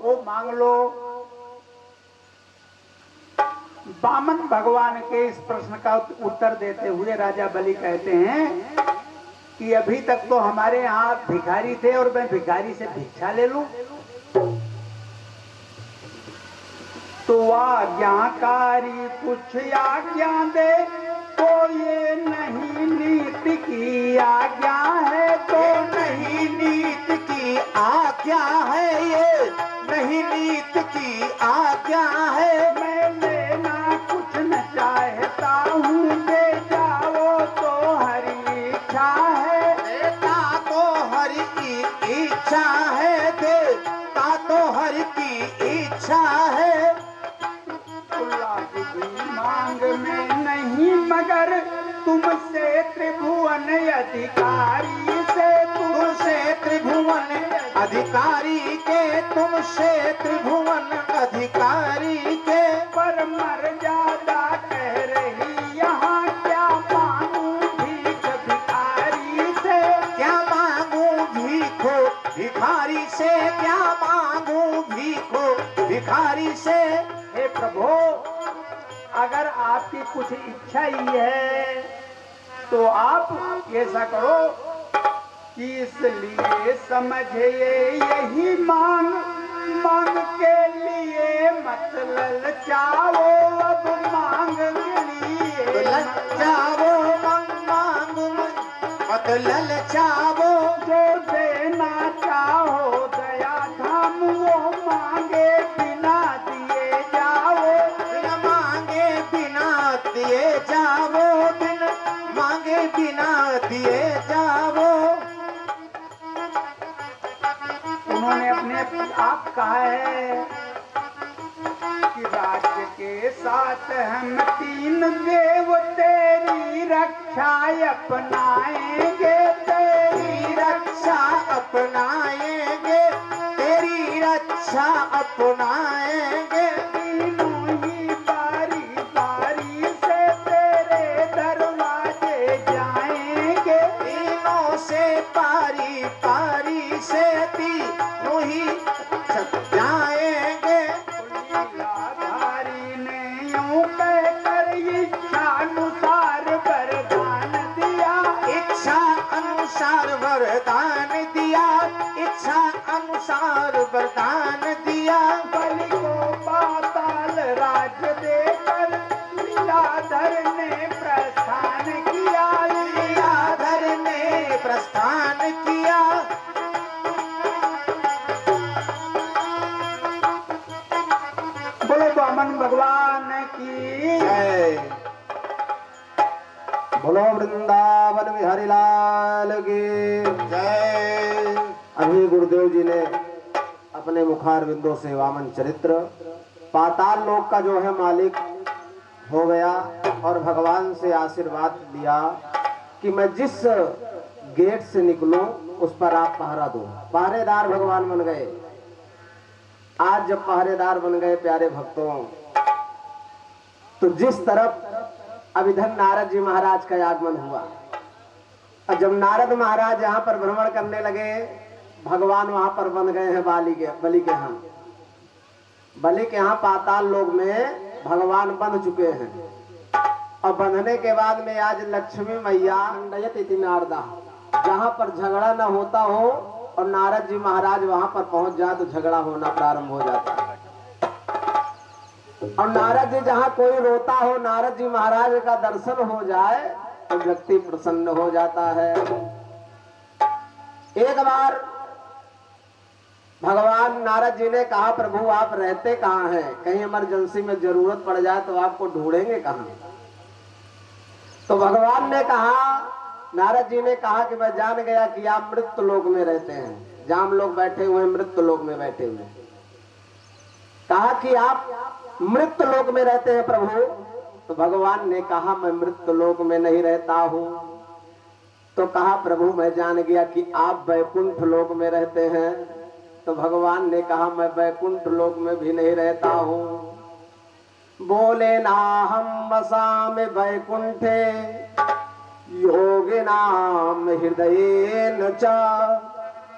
S3: वो मांग लो। वामन भगवान के इस प्रश्न का उत्तर देते हुए राजा बलि कहते हैं कि अभी तक तो हमारे यहाँ भिखारी थे और मैं भिखारी से भिक्षा ले लूं। तो आज्ञाकारी कुछ आज्ञा दे, तो ये नहीं नीति की आज्ञा है। तो
S4: नहीं नीति की आज्ञा है, ये नहीं नीति की आज्ञा है।
S3: मैं लेना कुछ न चाहता हूँ, दे जाओ तो हरी इच्छा है।
S4: देता तो हरि की इच्छा है, देता तो हरि की इच्छा है।
S3: लाख की मांग में नहीं मगर तुमसे त्रिभुवन अधिकारी से।
S4: तुमसे त्रिभुवन अधिकारी के, तुमसे त्रिभुवन अधिकारी के।
S3: पर मर्यादा कह रही यहाँ क्या मांगू भीख भिखारी से।
S4: क्या मांगू भीखो भिखारी से, क्या मांगू भीखो भिखारी से।
S3: हे प्रभु अगर आपकी कुछ इच्छा ही है तो आप ऐसा करो कि इसलिए समझे यही मांग मांग के लिए मत ललचाओ। अब मांग के लिए
S4: ललचाओ, मांग मत ललचाओ।
S3: जो देना चाहो दया धाम वो मांगे बिना दिए जाओ।
S4: बिन मांगे बिना दिए जाओ, बिन मांगे बिना दिए जाओ।
S3: उन्होंने अपने आप कहा है कि राज्य के साथ हम तीन देव तेरी रक्षा अपनाएंगे,
S4: तेरी रक्षा अपनाएंगे, तेरी रक्षा अपनाएंगे।
S3: तीनों ही बारी बारी से तेरे दरवाजे जाएंगे,
S4: तीनों से पारी पारी से तीनों ही जाएंगे।
S3: लीलाधारी ने यूं कहकर इच्छानुसार वरदान दिया,
S4: इच्छा अनुसार वरदान दिया, इच्छा अनुसार वरदान दिया।
S3: बलि को पाताल राज देकर लीलाधर ने प्रस्थान किया,
S4: लीलाधर ने प्रस्थान किया।
S3: बोलो वामन भगवान की
S1: जय। बोलो वृंदावन बिहारी लाल की
S4: जय।
S1: अभी गुरुदेव जी ने अपने मुखार बिंदु से वामन चरित्र पाताल लोक का जो है मालिक हो गया और भगवान से आशीर्वाद लिया कि मैं जिस गेट से निकलूं उस पर आप पहरा दो। पहरेदार भगवान बन गए। आज जब पहरेदार बन गए प्यारे भक्तों, तो जिस तरफ अब इधर नारद जी महाराज का आगमन हुआ और जब नारद महाराज यहाँ पर भ्रमण करने लगे, भगवान वहां पर बन गए हैं बलि के यहाँ। बलि के यहाँ पाताल लोक में भगवान बंध चुके हैं और बंधने के बाद में आज लक्ष्मी मैया इति नारदा, जहाँ पर झगड़ा न होता हो और नारद जी महाराज वहां पर पहुंच जाए तो झगड़ा होना प्रारंभ हो जाता है। और नारद जी जहाँ कोई रोता हो, नारद जी महाराज का दर्शन हो जाए तो व्यक्ति प्रसन्न हो जाता है। एक बार भगवान नारद जी ने कहा, प्रभु आप रहते कहाँ हैं? कहीं इमरजेंसी में जरूरत पड़ जाए तो आपको ढूंढेंगे कहाँ? तो भगवान ने कहा, नारद जी ने कहा कि मैं जान गया कि आप मृत्यु लोक में रहते हैं। जहां हम लोग बैठे हुए हैं मृत्यु लोक में बैठे हुए। कहा कि आप मृत्यु लोक में रहते हैं प्रभु। तो भगवान ने कहा मैं मृत्यु लोक में नहीं रहता हूं। तो कहा प्रभु मैं जान गया कि आप वैकुंठ लोक में रहते हैं। तो भगवान ने कहा मैं वैकुंठ लोक में भी नहीं रहता हूं। बोले ना हम वसामि वैकुंठे योगिनाम हृदय न च।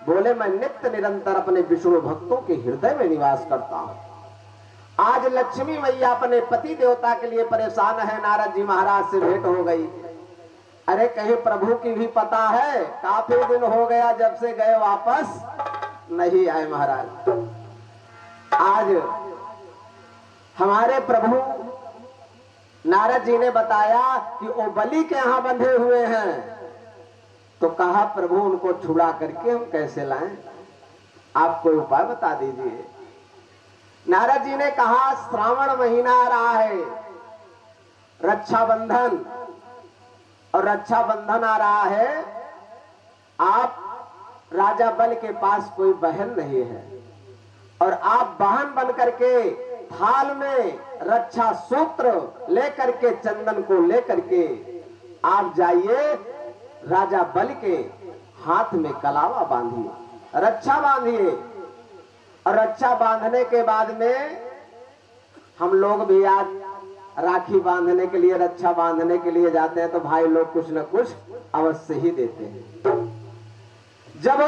S1: बोले मैं नित्य निरंतर अपने विष्णु भक्तों के हृदय में निवास करता हूं। आज लक्ष्मी मैया अपने पति देवता के लिए परेशान है। नारद जी महाराज से भेंट हो गई। अरे कहीं प्रभु की भी पता है? काफी दिन हो गया जब से गए, वापस नहीं आए महाराज। आज हमारे प्रभु नारद जी ने बताया कि वो बलि के यहाँ बंधे हुए हैं। तो कहा प्रभु उनको छुड़ा करके हम कैसे लाएं? आप कोई उपाय बता दीजिए। नारद जी ने कहा श्रावण महीना आ रहा है, रक्षाबंधन, और रक्षाबंधन आ रहा है। आप राजा बल के पास कोई बहन नहीं है और आप बहन बन करके थाल में रक्षा सूत्र लेकर के, चंदन को लेकर के आप जाइए, राजा बल के हाथ में कलावा बांधिए, रक्षा बांधिए। और रक्षा बांधने के बाद में हम लोग भी आज राखी बांधने के लिए, रक्षा बांधने के लिए जाते हैं तो भाई लोग कुछ न कुछ अवश्य ही देते हैं। जब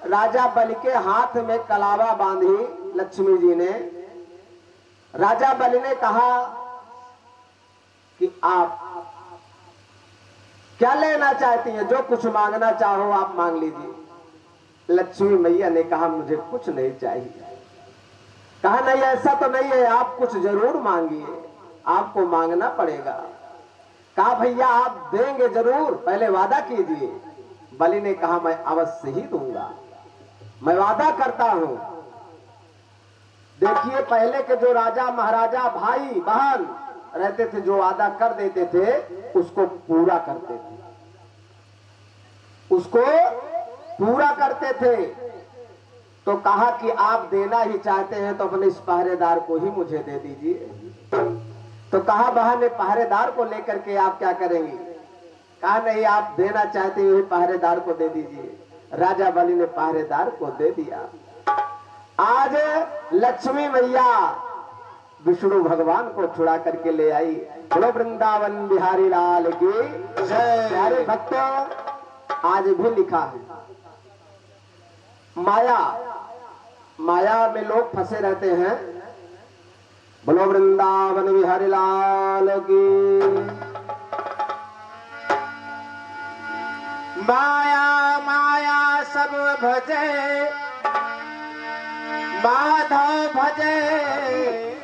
S1: राजा बलि के हाथ में कलावा बांधी लक्ष्मी जी ने, राजा बलि ने कहा कि आप क्या लेना चाहती हैं? जो कुछ मांगना चाहो आप मांग लीजिए। लक्ष्मी मैया ने कहा मुझे कुछ नहीं चाहिए। कहा नहीं ऐसा तो नहीं है, आप कुछ जरूर मांगिए, आपको मांगना पड़ेगा। कहा भैया आप देंगे जरूर, पहले वादा कीजिए। बलि ने कहा मैं अवश्य ही दूंगा, मैं वादा करता हूं। देखिए पहले के जो राजा महाराजा भाई बहन रहते थे, जो वादा कर देते थे उसको पूरा करते थे, उसको पूरा करते थे। तो कहा कि आप देना ही चाहते हैं तो अपने इस पहरेदार को ही मुझे दे दीजिए। तो कहा बहन पहरेदार को लेकर के आप क्या करेंगे? कहा नहीं, आप देना चाहते हुए पहरेदार को दे दीजिए। राजा बलि ने पहरेदार को दे दिया। आज लक्ष्मी मैया विष्णु भगवान को छुड़ा करके ले आई। बोलो वृंदावन बिहारी लाल की जय। प्यारे भक्तों, आज भी लिखा है माया में लोग फंसे रहते हैं। बोलो वृंदावन बिहारी लाल की।
S4: माया माया सब भजे, माधव भजे।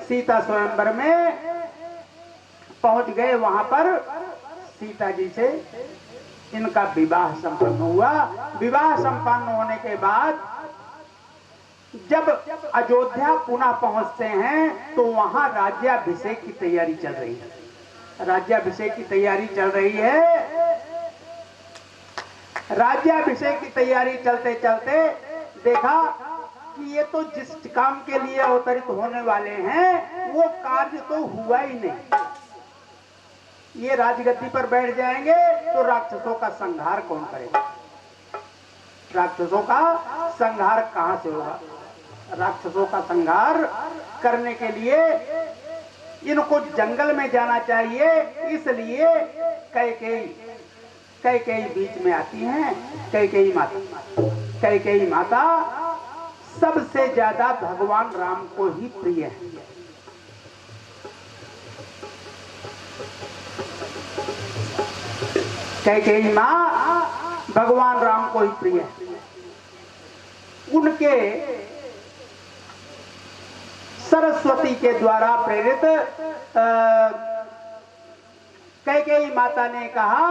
S3: सीता स्वयंवर में पहुंच गए। वहां पर सीता जी से इनका विवाह संपन्न हुआ। विवाह संपन्न होने के बाद जब अयोध्या पुनः पहुंचते हैं तो वहां राज्याभिषेक की तैयारी चल रही है। राज्याभिषेक की तैयारी चल रही है। राज्याभिषेक की तैयारी चलते चलते देखा कि ये तो जिस काम के लिए अवतरित होने वाले हैं वो कार्य तो हुआ ही नहीं। ये राजगद्दी पर बैठ जाएंगे तो राक्षसों का संहार कौन करेगा? राक्षसों का संहार कहां से होगा? राक्षसों का संहार करने के लिए इनको जंगल में जाना चाहिए। इसलिए कैकेयी बीच में आती हैं। कैकेयी माता सबसे ज्यादा भगवान राम को ही प्रिय है। कैकेयी मां भगवान राम को ही प्रिय है। उनके सरस्वती के द्वारा प्रेरित कैकेयी माता ने कहा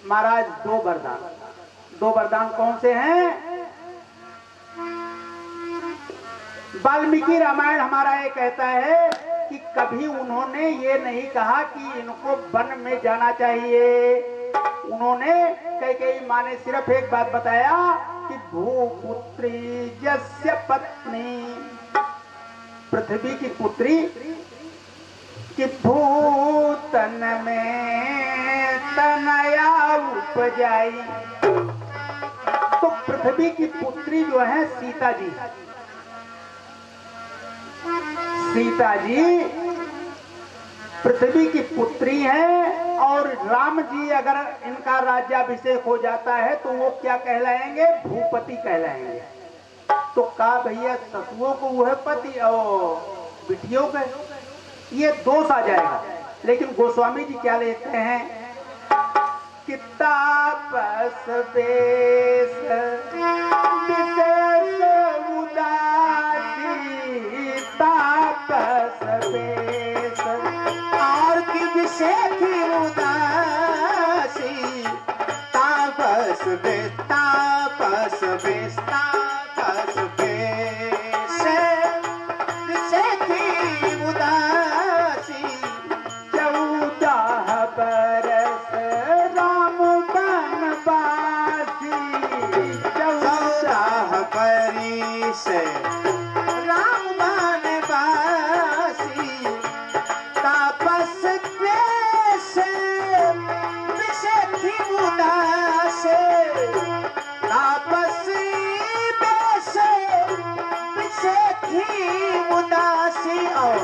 S3: महाराज दो वरदान कौन से हैं? वाल्मीकि रामायण हमारा ये कहता है कि कभी उन्होंने ये नहीं कहा कि इनको वन में जाना चाहिए। उन्होंने कैकेयी मां ने सिर्फ एक बात बताया कि भूपुत्री यस्य पत्नी, पृथ्वी की पुत्री कि भूतन में तनया उपजाई। तो पृथ्वी की पुत्री जो है सीता जी पृथ्वी की पुत्री है। और राम जी अगर इनका राज्याभिषेक हो जाता है तो वो क्या कहलाएंगे? भूपति कहलाएंगे। तो कहा भैया ससुओं को वो है पति और बिटियों का ये दोष आ जाएगा। लेकिन गोस्वामी जी क्या लेते हैं कि तापस बेस विशेष उदासी, तापस बेस
S4: और की विशेष उदासी, तापस बेस, तापस बेस, तापस बेस विशेष उदासी।
S3: 14 बरस राम बनवासी,
S4: 14 बरिस राम बनवासी। तापस बेस विशेष उदासी, तापस बेस विशेष उदासी। और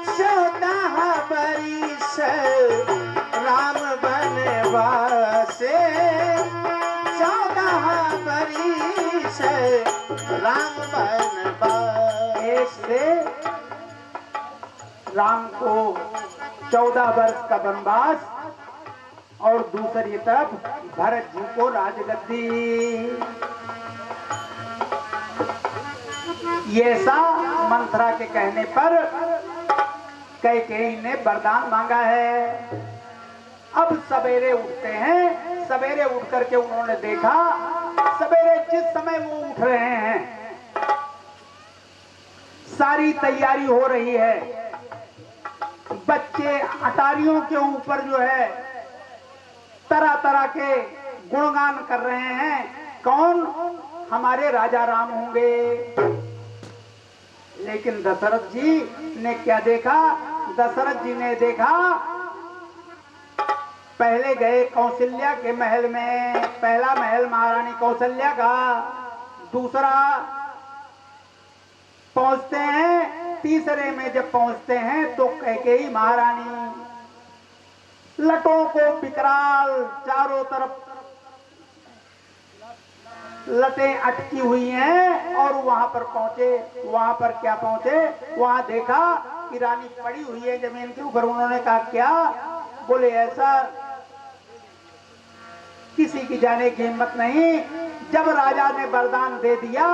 S4: 14 बरिस राम बनवासे, 14 बरिस राम बनवासे।
S3: से राम को 14 वर्ष का वनवास और दूसरी तरफ भरत जी को राजगद्दी। ये सा मंथरा के कहने पर कैकेयी ने वरदान मांगा है। अब सवेरे उठते हैं। सवेरे उठ करके उन्होंने देखा, सवेरे जिस समय वो उठ रहे हैं सारी तैयारी हो रही है। बच्चे अटारियों के ऊपर जो है तरह तरह के गुणगान कर रहे हैं। कौन? हमारे राजा राम होंगे। लेकिन दशरथ जी ने क्या देखा? दशरथ जी ने देखा, पहले गए कौशल्या के महल में, पहला महल महारानी कौशल्या का, दूसरा पहुंचते हैं, तीसरे में जब पहुंचते हैं तो कैकेयी महारानी लटों को विकराल चारों तरफ लटें अटकी हुई हैं और वहां पर पहुंचे। वहां पर क्या पहुंचे? वहां देखा कि रानी पड़ी हुई है जमीन के ऊपर। उन्होंने कहा क्या? बोले ऐसा किसी की जाने की हिम्मत नहीं। जब राजा ने वरदान दे दिया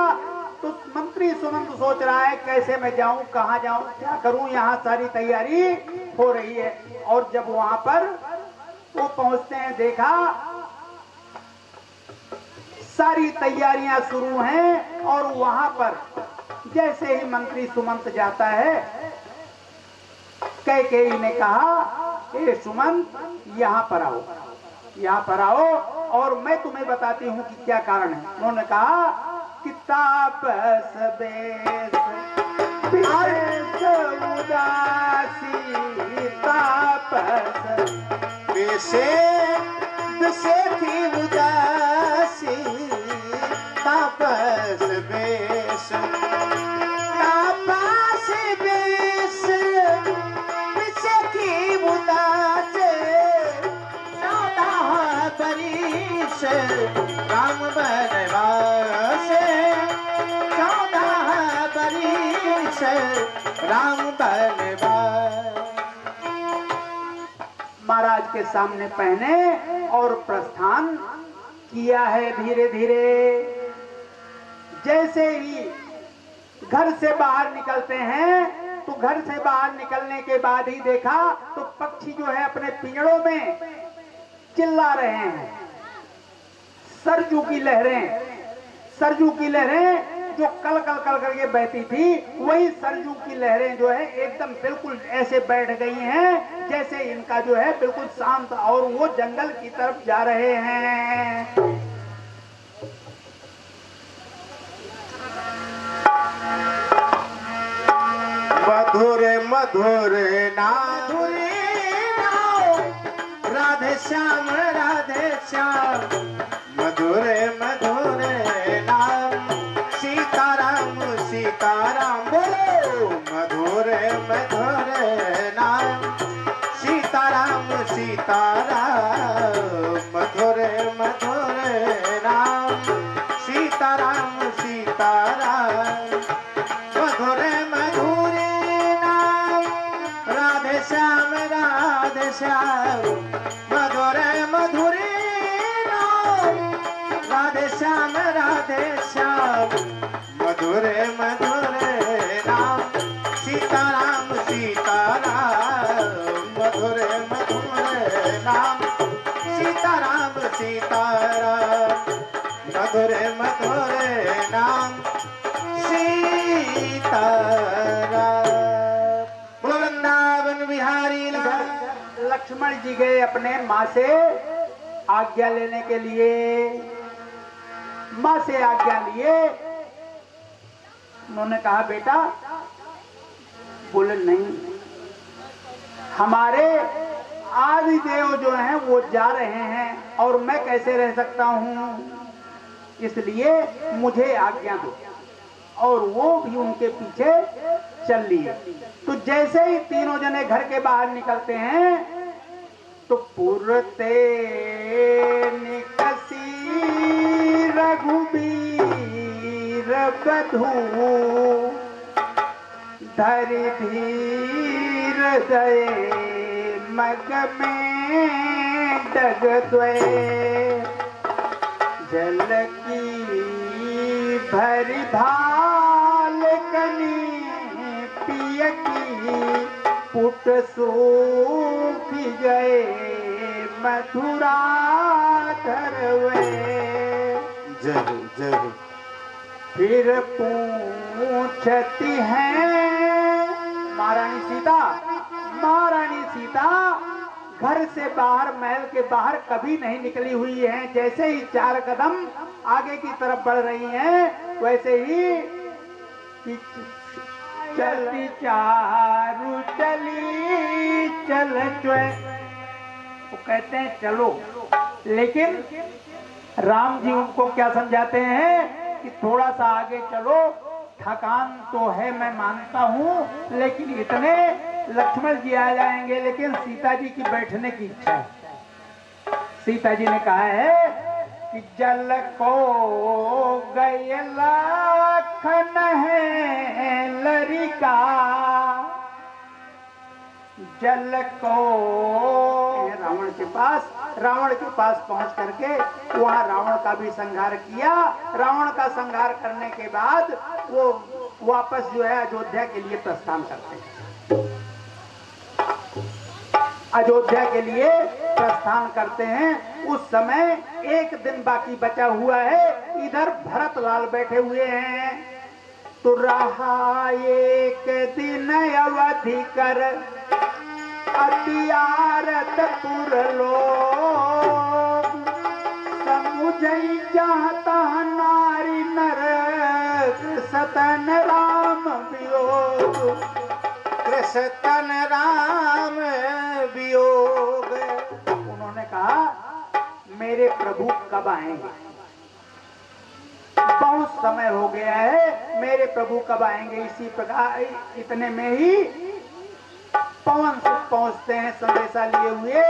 S3: तो मंत्री सुमंत सोच रहा है कैसे मैं जाऊं, कहां जाऊं, क्या करूं, यहाँ सारी तैयारी हो रही है। और जब वहां पर वो पहुंचते हैं, देखा सारी तैयारियां शुरू हैं और वहां पर जैसे ही मंत्री सुमंत जाता है, कैकेयी ने कहा ए सुमंत यहाँ पर आओ, यहाँ पर आओ और मैं तुम्हें बताती हूँ कि क्या कारण है। उन्होंने कहा कि तापस बेस उदासी, तापस
S4: बेसे बेसे थी उदासी, तापस बेस तापस बेस बेसे थी उदासी, 14 बरिस राम बनवास, 14 बरिस राम बनवास।
S3: महाराज के सामने पहने और प्रस्थान किया है धीरे धीरे। जैसे ही घर से बाहर निकलते हैं तो घर से बाहर निकलने के बाद ही देखा तो पक्षी जो है अपने पिंजड़ों में चिल्ला रहे हैं। सरजू की लहरें, सरजू की लहरें जो कल कल कल करके बहती थी, वही सरजू की लहरें जो है एकदम बिल्कुल ऐसे बैठ गई हैं जैसे इनका जो है बिल्कुल शांत, और वो जंगल की तरफ जा रहे हैं।
S4: मधुर मधुर नाधुरी नाओ, राधे श्याम राधे श्याम, मधुर मधुर नाम, सीताराम सीताराम बोलो, मधुर मधुर नाम, सीताराम सीताराम, मधुर मधुर नाम, सीताराम सीताराम, मधुर मधुर नाम, राधे श्याम राधे श्याम, मधुर मधुर नाम, राधे श्याम राधे श्याम, मधुर मधुर नाम, सीताराम सीताराम, मधुर मधुर नाम, सीताराम सीताराम, मधुर मधुर नाम, सीताराम। वृंदावन बिहारी लाल।
S3: लक्ष्मण जी गए अपने माँ से आज्ञा लेने के लिए। माँ से आज्ञा लिए। उन्होंने कहा बेटा, बोले नहीं, हमारे आदि देव जो हैं वो जा रहे हैं और मैं कैसे रह सकता हूँ, इसलिए मुझे आज्ञा दो। और वो भी उनके पीछे चल लिए। तो जैसे ही तीनों जने घर के बाहर निकलते हैं तो पुरते निकसी रघुबीर बधू, धरि धीर दये मग में डग द्वय, जल की भरी भाल कनी पिय की, पुट सूख गए मथुरा धरवे।
S4: जय जय।
S3: फिर पूछती हैं महारानी सीता, महारानी सीता घर से बाहर, महल के बाहर कभी नहीं निकली हुई हैं। जैसे ही 4 कदम आगे की तरफ बढ़ रही हैं, वैसे ही चलती चारू चली चल चुए। वो कहते हैं चलो, लेकिन राम जी उनको क्या समझाते हैं कि थोड़ा सा आगे चलो, थकान तो है मैं मानता हूँ, लेकिन इतने लक्ष्मण जी आ जाएंगे, लेकिन सीता जी की बैठने की इच्छा है। सीता जी ने कहा है कि जल को गए लाखन है लरिका, जल को रावण के पास पहुंच करके वहां रावण का भी संहार किया। रावण का संहार करने के बाद वो वापस जो है अयोध्या के लिए प्रस्थान करते हैं। अयोध्या के लिए प्रस्थान करते हैं। उस समय एक दिन बाकी बचा हुआ है। इधर भरत लाल बैठे हुए हैं। तो रहा एक दिन अवधि कर अतियारत पुर लोग, समुझई चाहता नारी नर सतन राम वियोग,
S4: कृष्ण राम वियोग।
S3: उन्होंने कहा मेरे प्रभु कब आएंगे, बहुत समय हो गया है, मेरे प्रभु कब आएंगे। इसी प्रकार इतने में ही पवन सुत पहुंचते हैं संदेशा लिए हुए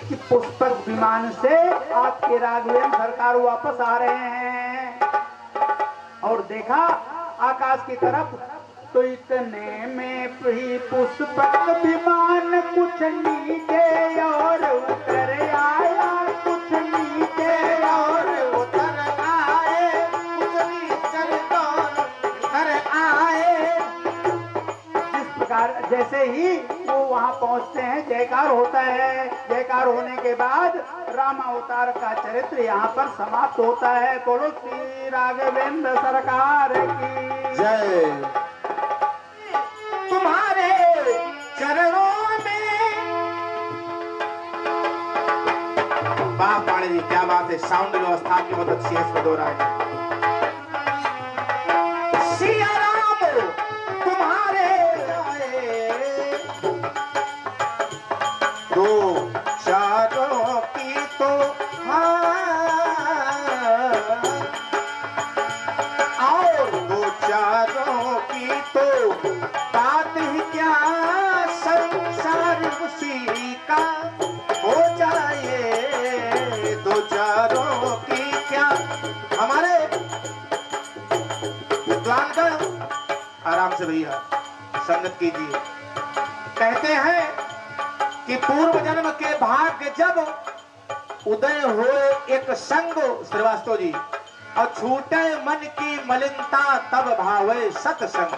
S3: कि पुष्पक विमान से आपके राघवेंद्र सरकार वापस आ रहे हैं। और देखा आकाश की तरफ, तो इतने में ही पुष्पक विमान कुछ नीचे और उतर आया, कुछ नीचे और
S4: उतर आए, कुछ नीचे और उतर आए।
S3: जिस प्रकार जैसे ही वो वहां पहुंचते हैं जयकार होता है। जयकार होने के बाद राम अवतार का चरित्र यहाँ पर समाप्त होता है। बोलो श्री राघवेंद्र सरकार की
S4: जय। तुम्हारे चरणों में।
S2: वाह पाणी जी, क्या बात है। साउंड व्यवस्था की मदद से इसमें दो रहा है।
S4: सिया राम तुम्हारे आए, दो चारों की तो और दो चारों की तो बात ही क्या, संसार उसी का हो जाए। दो चारों की क्या। हमारे विद्वानगण
S2: आराम से भैया संगत कीजिए।
S4: कहते हैं कि पूर्व जन्म के भाग्य जब उदय हो एक संग
S2: श्रीवास्तव जी,
S4: और छूटे मन की मलिनता तब भावे सत्संग।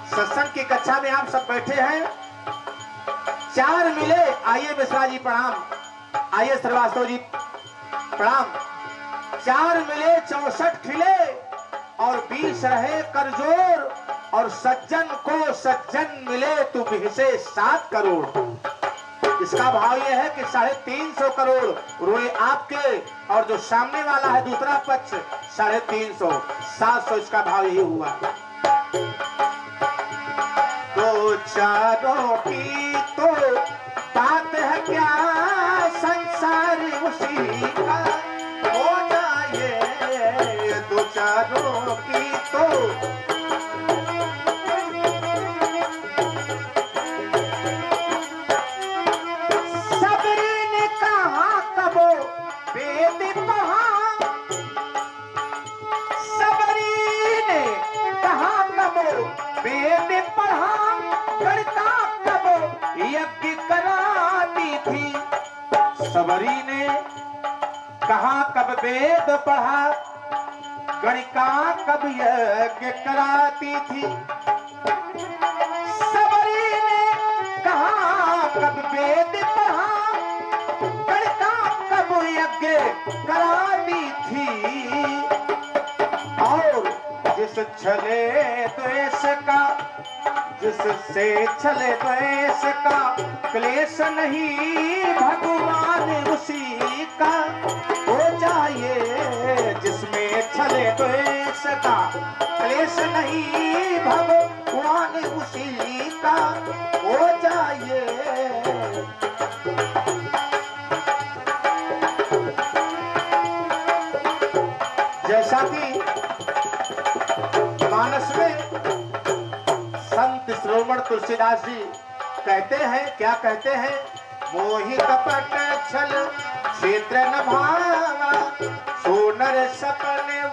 S4: सत्संग की कक्षा में आप सब बैठे हैं, चार मिले। आइए मिश्रा जी प्रणाम, आइए श्रीवास्तव जी प्रणाम। चार मिले 64 खिले और 20 रहे करजोर, और सज्जन को सज्जन मिले तू भिसे 7 करोड़। इसका भाव यह है कि 350 करोड़ रोए आपके, और जो सामने वाला है दूसरा पक्ष 350, 700। इसका भाव यही हुआ। दो चारों की तो बात है क्या, संसार उसी का हो जाए। दो चारों की तो सबरी ने कहा कब वेद पढ़ा, गणिका कब यज्ञ कराती थी। सबरी ने कहा कब वेद पढ़ा, गणिका कब यज्ञ कराती थी। और जिस छले द्वेष का, जिससे छले द्वेष का क्लेश नहीं, भगवान उसी का हो जाए। जिसमें छले द्वेष का क्लेश नहीं, भगवान उसी का हो जाइए। जैसा कि मानस में संत श्रोमण तुलसीदास जी कहते हैं, क्या कहते हैं? मोहि कपट छल क्षेत्र न भावा, सोनर सपने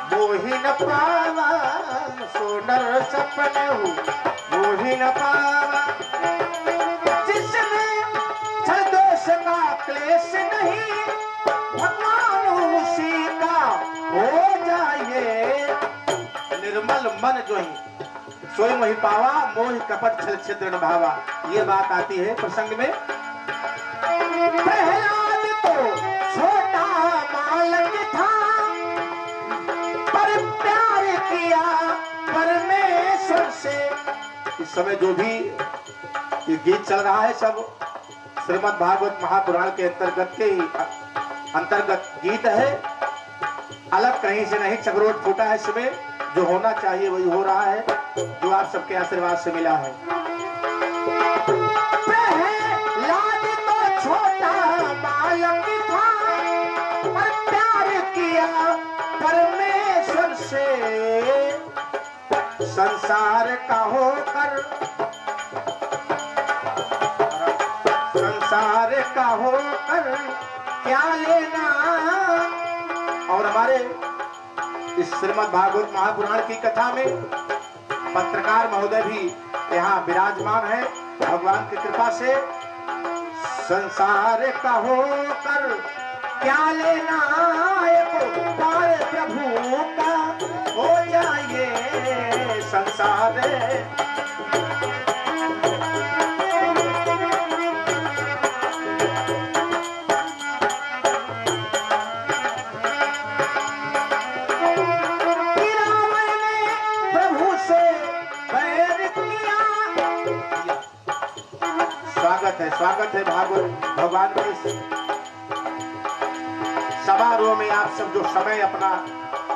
S4: मोहि न पावा, सोनर सपने मोहि न पावा। जिसमें छल दोष का क्लेश नहीं, भगवान उसी का हो जाइए। निर्मल मन जो ही स्वयं वही पावा, मोह कपट छल छिद्र न भावा। ये बात आती है प्रसंग में। प्रहलाद तो छोटा बालक था, पर प्यार किया परमेश्वर से। इस समय जो भी ये गीत चल रहा है सब श्रीमद् भागवत महापुराण के अंतर्गत गीत है। अलग कहीं से नहीं चक्रोट फूटा है। इसमें जो होना चाहिए वही हो रहा है, जो आप सबके आशीर्वाद से मिला है। प्रहलाद तो छोटा बालक था, पर प्यार किया परमेश्वर से। संसार का होकर, संसार का होकर क्या लेना। और हमारे इस श्रीमद् भागवत महापुराण की कथा में पत्रकार महोदय भी यहाँ विराजमान है। भगवान की कृपा से संसार का होकर क्या लेना, एक बार प्रभु का हो जाइए। संसार स्वागत है भागवत भगवान के समारोह में। आप सब जो समय अपना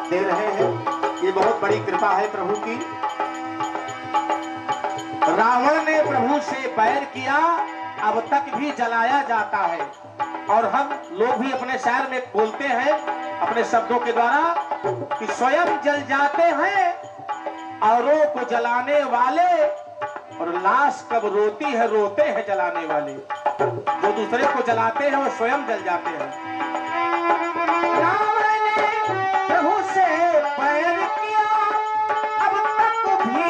S4: दे रहे हैं, ये बहुत बड़ी कृपा है प्रभु की। रावण ने प्रभु से बैर किया, अब तक भी जलाया जाता है। और हम लोग भी अपने शायर में बोलते हैं अपने शब्दों के द्वारा कि स्वयं जल जाते हैं औरों को जलाने वाले, और लाश कब रोती है रोते हैं जलाने वाले। जो दूसरे को जलाते हैं वो स्वयं जल जाते हैं। रावण ने प्रभु से बैर किया, अब तक भी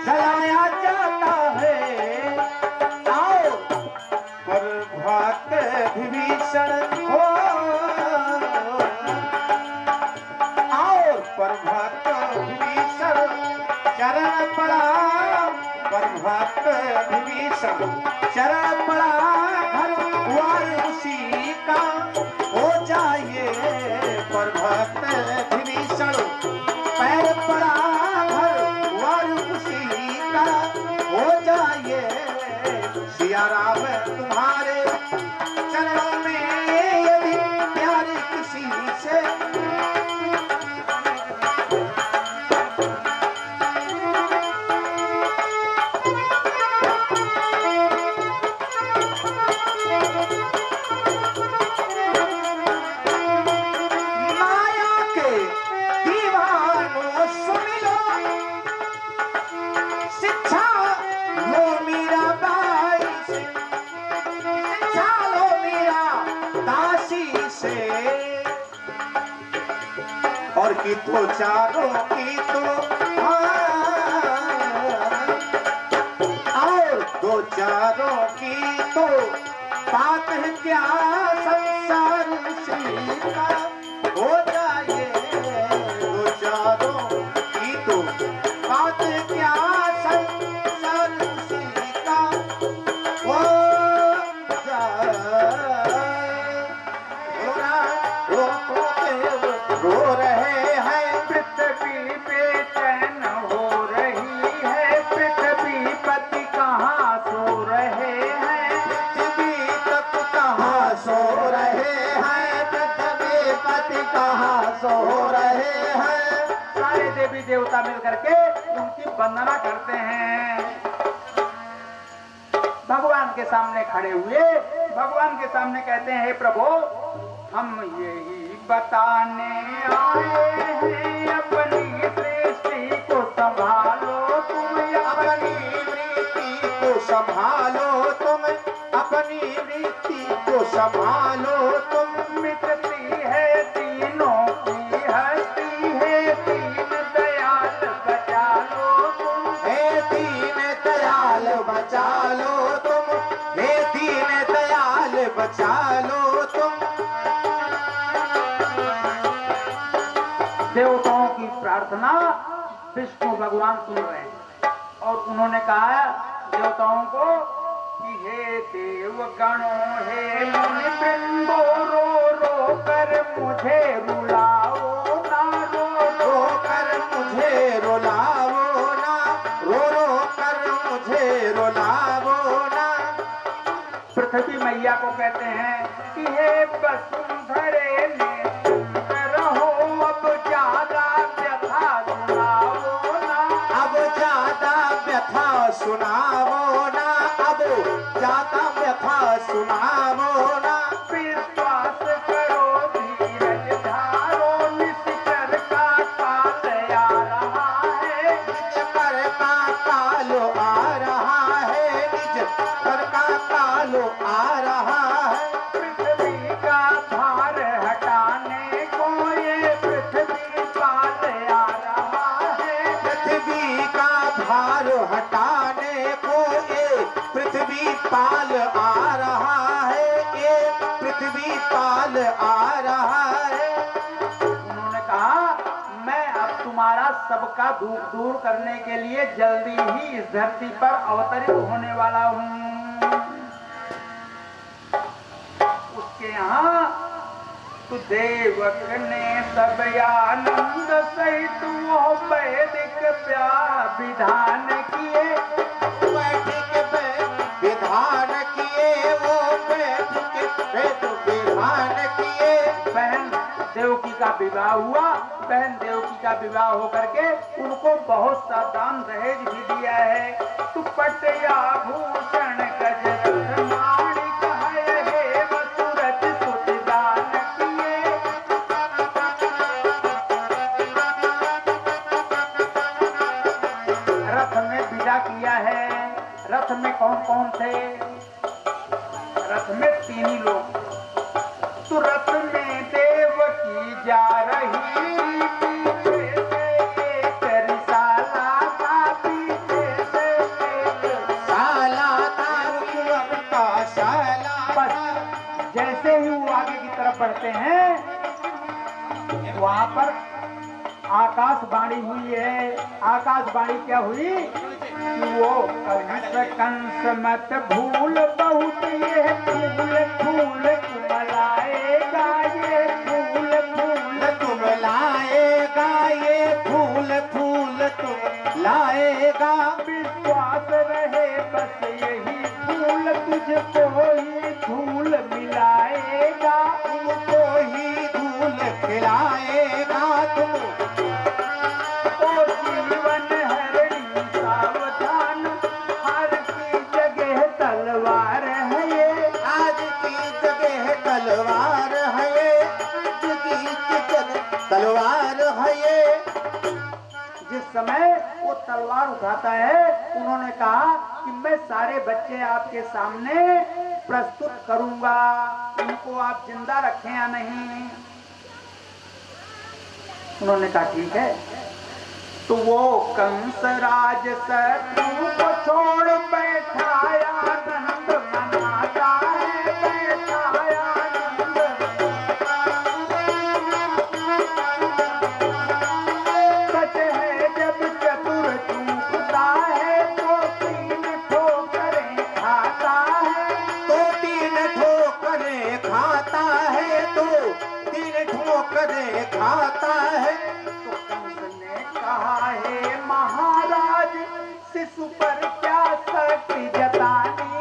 S4: जलाया जाता है। आओ पर भक्त विभीषण हो, आओ पर भक्त विभीषण चरण पड़ा, पर भक्त विभीषण शरण पड़ा, घर द्वार उसी का हो जाइए। पर भक्त विभीषण पैर पड़ा, घर द्वार उसी का हो जाइए। सिया राम तुम्हारे चरणों में यदि प्यार किसी से, और की तो चारों की तो और दो चारों की तो बात है क्या, संसार उसी का हो जाए। दो चारों की तो बात है क्या, संसार उसी का हो जाए। रो रहे हैं पृथ्वी पे चैन हो रही है, पृथ्वी पति कहाँ सो रहे हैं, पृथ्वी तक कहाँ सो रहे हैं, पृथ्वी पति कहाँ सो रहे हैं।
S3: सारे देवी देवता मिल करके उनकी वंदना करते हैं। भगवान के सामने खड़े हुए भगवान के सामने कहते हैं, हे प्रभु, हम यही बताने आए हैं, अपनी सृष्टि को संभालो तुम,
S4: अपनी वृत्ति को संभालो तुम, अपनी वृत्ति को संभालो तुम।
S3: मिटती है तीनों की हस्ती है, दीन दयाल बचा लो तुम,
S4: हे दीन दयाल बचा लो तुम, हे दीन दयाल बचा लो तुम।
S3: देवताओं की प्रार्थना विष्णु भगवान सुन रहे हैं और उन्होंने कहा देवताओं को कि हे देव गणों, हे मुनि वृंदो, रो रो कर मुझे रुलाओ ना,
S4: रो कर मुझे रुलाओ ना, रो रो कर मुझे रुलाओ ना।
S3: पृथ्वी मैया को कहते हैं कि हे वसुंधरे ने रहो, अब ज्यादा व्यथा सुनाओ ना,
S4: अब ज्यादा व्यथा सुनावो ना, अब ज्यादा व्यथा सुनावो ना।
S3: विश्वास करो, धीरज धारो, निश्चर का काल आ रहा है,
S4: निज कर का काल आ रहा है, निज कर का काल आ रहा है।
S3: पृथ्वी का भार हटाने को ये पृथ्वी पाल आ रहा है,
S4: पृथ्वी का भार हटाने को ये पृथ्वी पाल आ रहा है, ये पृथ्वी पाल आ रहा है।
S3: उन्होंने कहा मैं अब तुम्हारा सबका दुख दूर करने के लिए जल्दी ही इस धरती पर अवतरित होने वाला हूँ। उसके यहाँ तो देवक ने सब आनंद सहित वो वैदिक विधान किए,
S4: वैदिक विधान किए, वो वैदिक विधान किए।
S3: बहन देवकी का विवाह हुआ। बहन देवकी का विवाह होकर के उनको बहुत सा दान दहेज भी दिया है। दुपट आभूषण गजरत्न माणिक है, हे वसुरथ सुत दान किए। रथ में विदा किया है। रथ में कौन कौन थे? रथ में तीन ही लोग। तो रथ में देवकी जा रही, पीछे से एक रिसाला था, पीछे से एक
S4: साला था, का साला।
S3: बस जैसे ही वो आगे की तरफ बढ़ते हैं वहां पर आकाशवाणी हुई है। आकाशवाणी क्या हुई कि वो कंस मत भूल, बहुत ये फूल फूल तुम लाएगा, ये फूल फूल
S4: तुम लाएगा, ये फूल फूल तुम लाएगा।
S3: विश्वास रहे बस यही फूल तुझको ही धूल मिलाएगा,
S4: तुमको ही धूल खिलाएगा। तुम
S3: ओ जीवन हरणी सावधान, हर की जगह तलवार है ये,
S4: आज की जगह तलवार है ये, की जगह तलवार है ये।
S3: जिस समय वो तलवार उठाता है उन्होंने कहा कि मैं सारे बच्चे आपके सामने प्रस्तुत करूंगा, उनको आप जिंदा रखें या नहीं। उन्होंने कहा ठीक है। तो वो कंस राज शत्रु को छोड़ बैठाया, नंद मनाता है, बैठाया नंद। सच है जब चतुर चूकता है तो तीन ठोकरें खाता है,
S4: तो तीन ठोकरें खाता है, तो तीन ठोकरें खाता है।
S3: तो कंस ने कहा है महाराज शिशु पर क्या शक्ति जतानी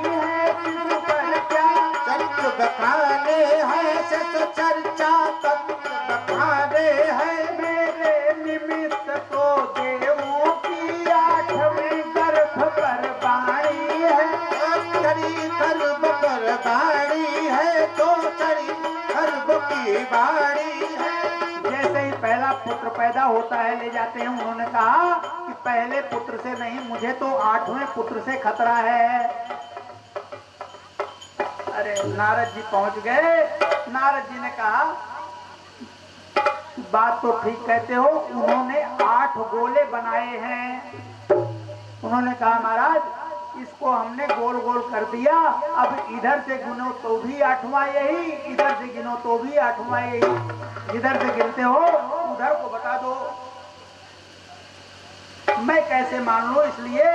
S4: बाड़ी है तो चढ़ी गर्भ की बाड़ी है।
S3: जैसे ही पहला पुत्र पैदा होता है ले जाते हैं, उन्होंने कहा कि पहले पुत्र से नहीं, मुझे तो 8वें पुत्र से खतरा है। अरे नारद जी पहुंच गए। नारद जी ने कहा बात तो ठीक कहते हो। उन्होंने 8 गोले बनाए हैं। उन्होंने कहा महाराज इसको हमने गोल गोल कर दिया, अब इधर से गिनो तो भी 8वां यही, इधर से गिनो तो भी 8वां यही, जिधर से गिनते हो उधर को बता दो। मैं कैसे मान लूं, इसलिए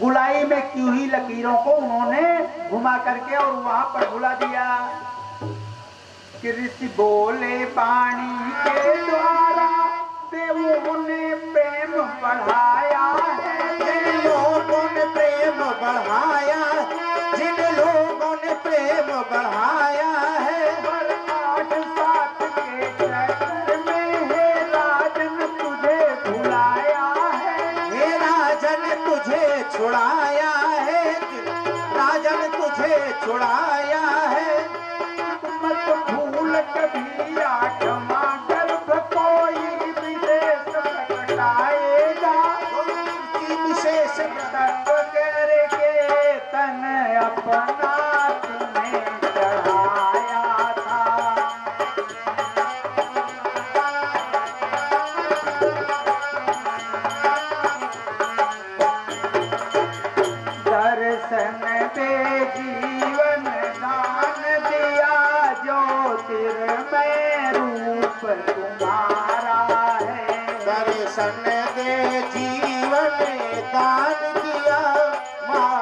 S3: गुलाई में की हुई लकीरों को उन्होंने घुमा करके और वहां पर बुला दिया कि ऋषि बोले पानी के द्वारा देवों ने प्रेम बढ़ाया है।
S4: जिन लोगों ने प्रेम बढ़ाया, जिन लोगों ने प्रेम बढ़ाया है।
S3: पर 8-7 के चक्कर में हे राजन तुझे भुलाया है।
S4: हे राजन तुझे छुड़ाया है, राजन तुझे छुड़ाया है।
S3: मत भूल कभी 8वां गर्भ कोई विशेष प्रकटाएगा।
S4: विशेष
S3: तत्व करके तन अपना तुम्हें चढ़ाया था। दर्शन दे जीवन दान दिया, ज्योतिर्मय रूप तुम्हारा है।
S4: दर्शन दे जीवन दान दिया, माँ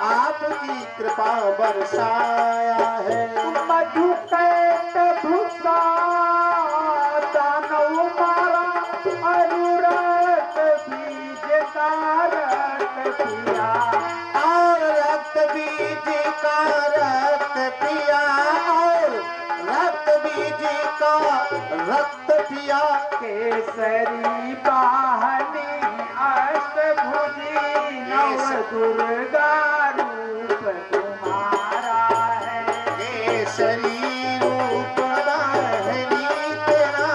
S4: आपकी कृपा बरसाया है।
S3: मधु कैट भूसा दानव मारा, अरुरत बीज का रक्त पिया।
S4: और रक्त बीज का रक्त पिया, और रक्त बीज का रक्त पिया।
S3: केसरी बाहनी अष्टभुजी नव दुर्गा रूप तुम्हारा है।
S4: केसरी रूप वाहिनी तेरा,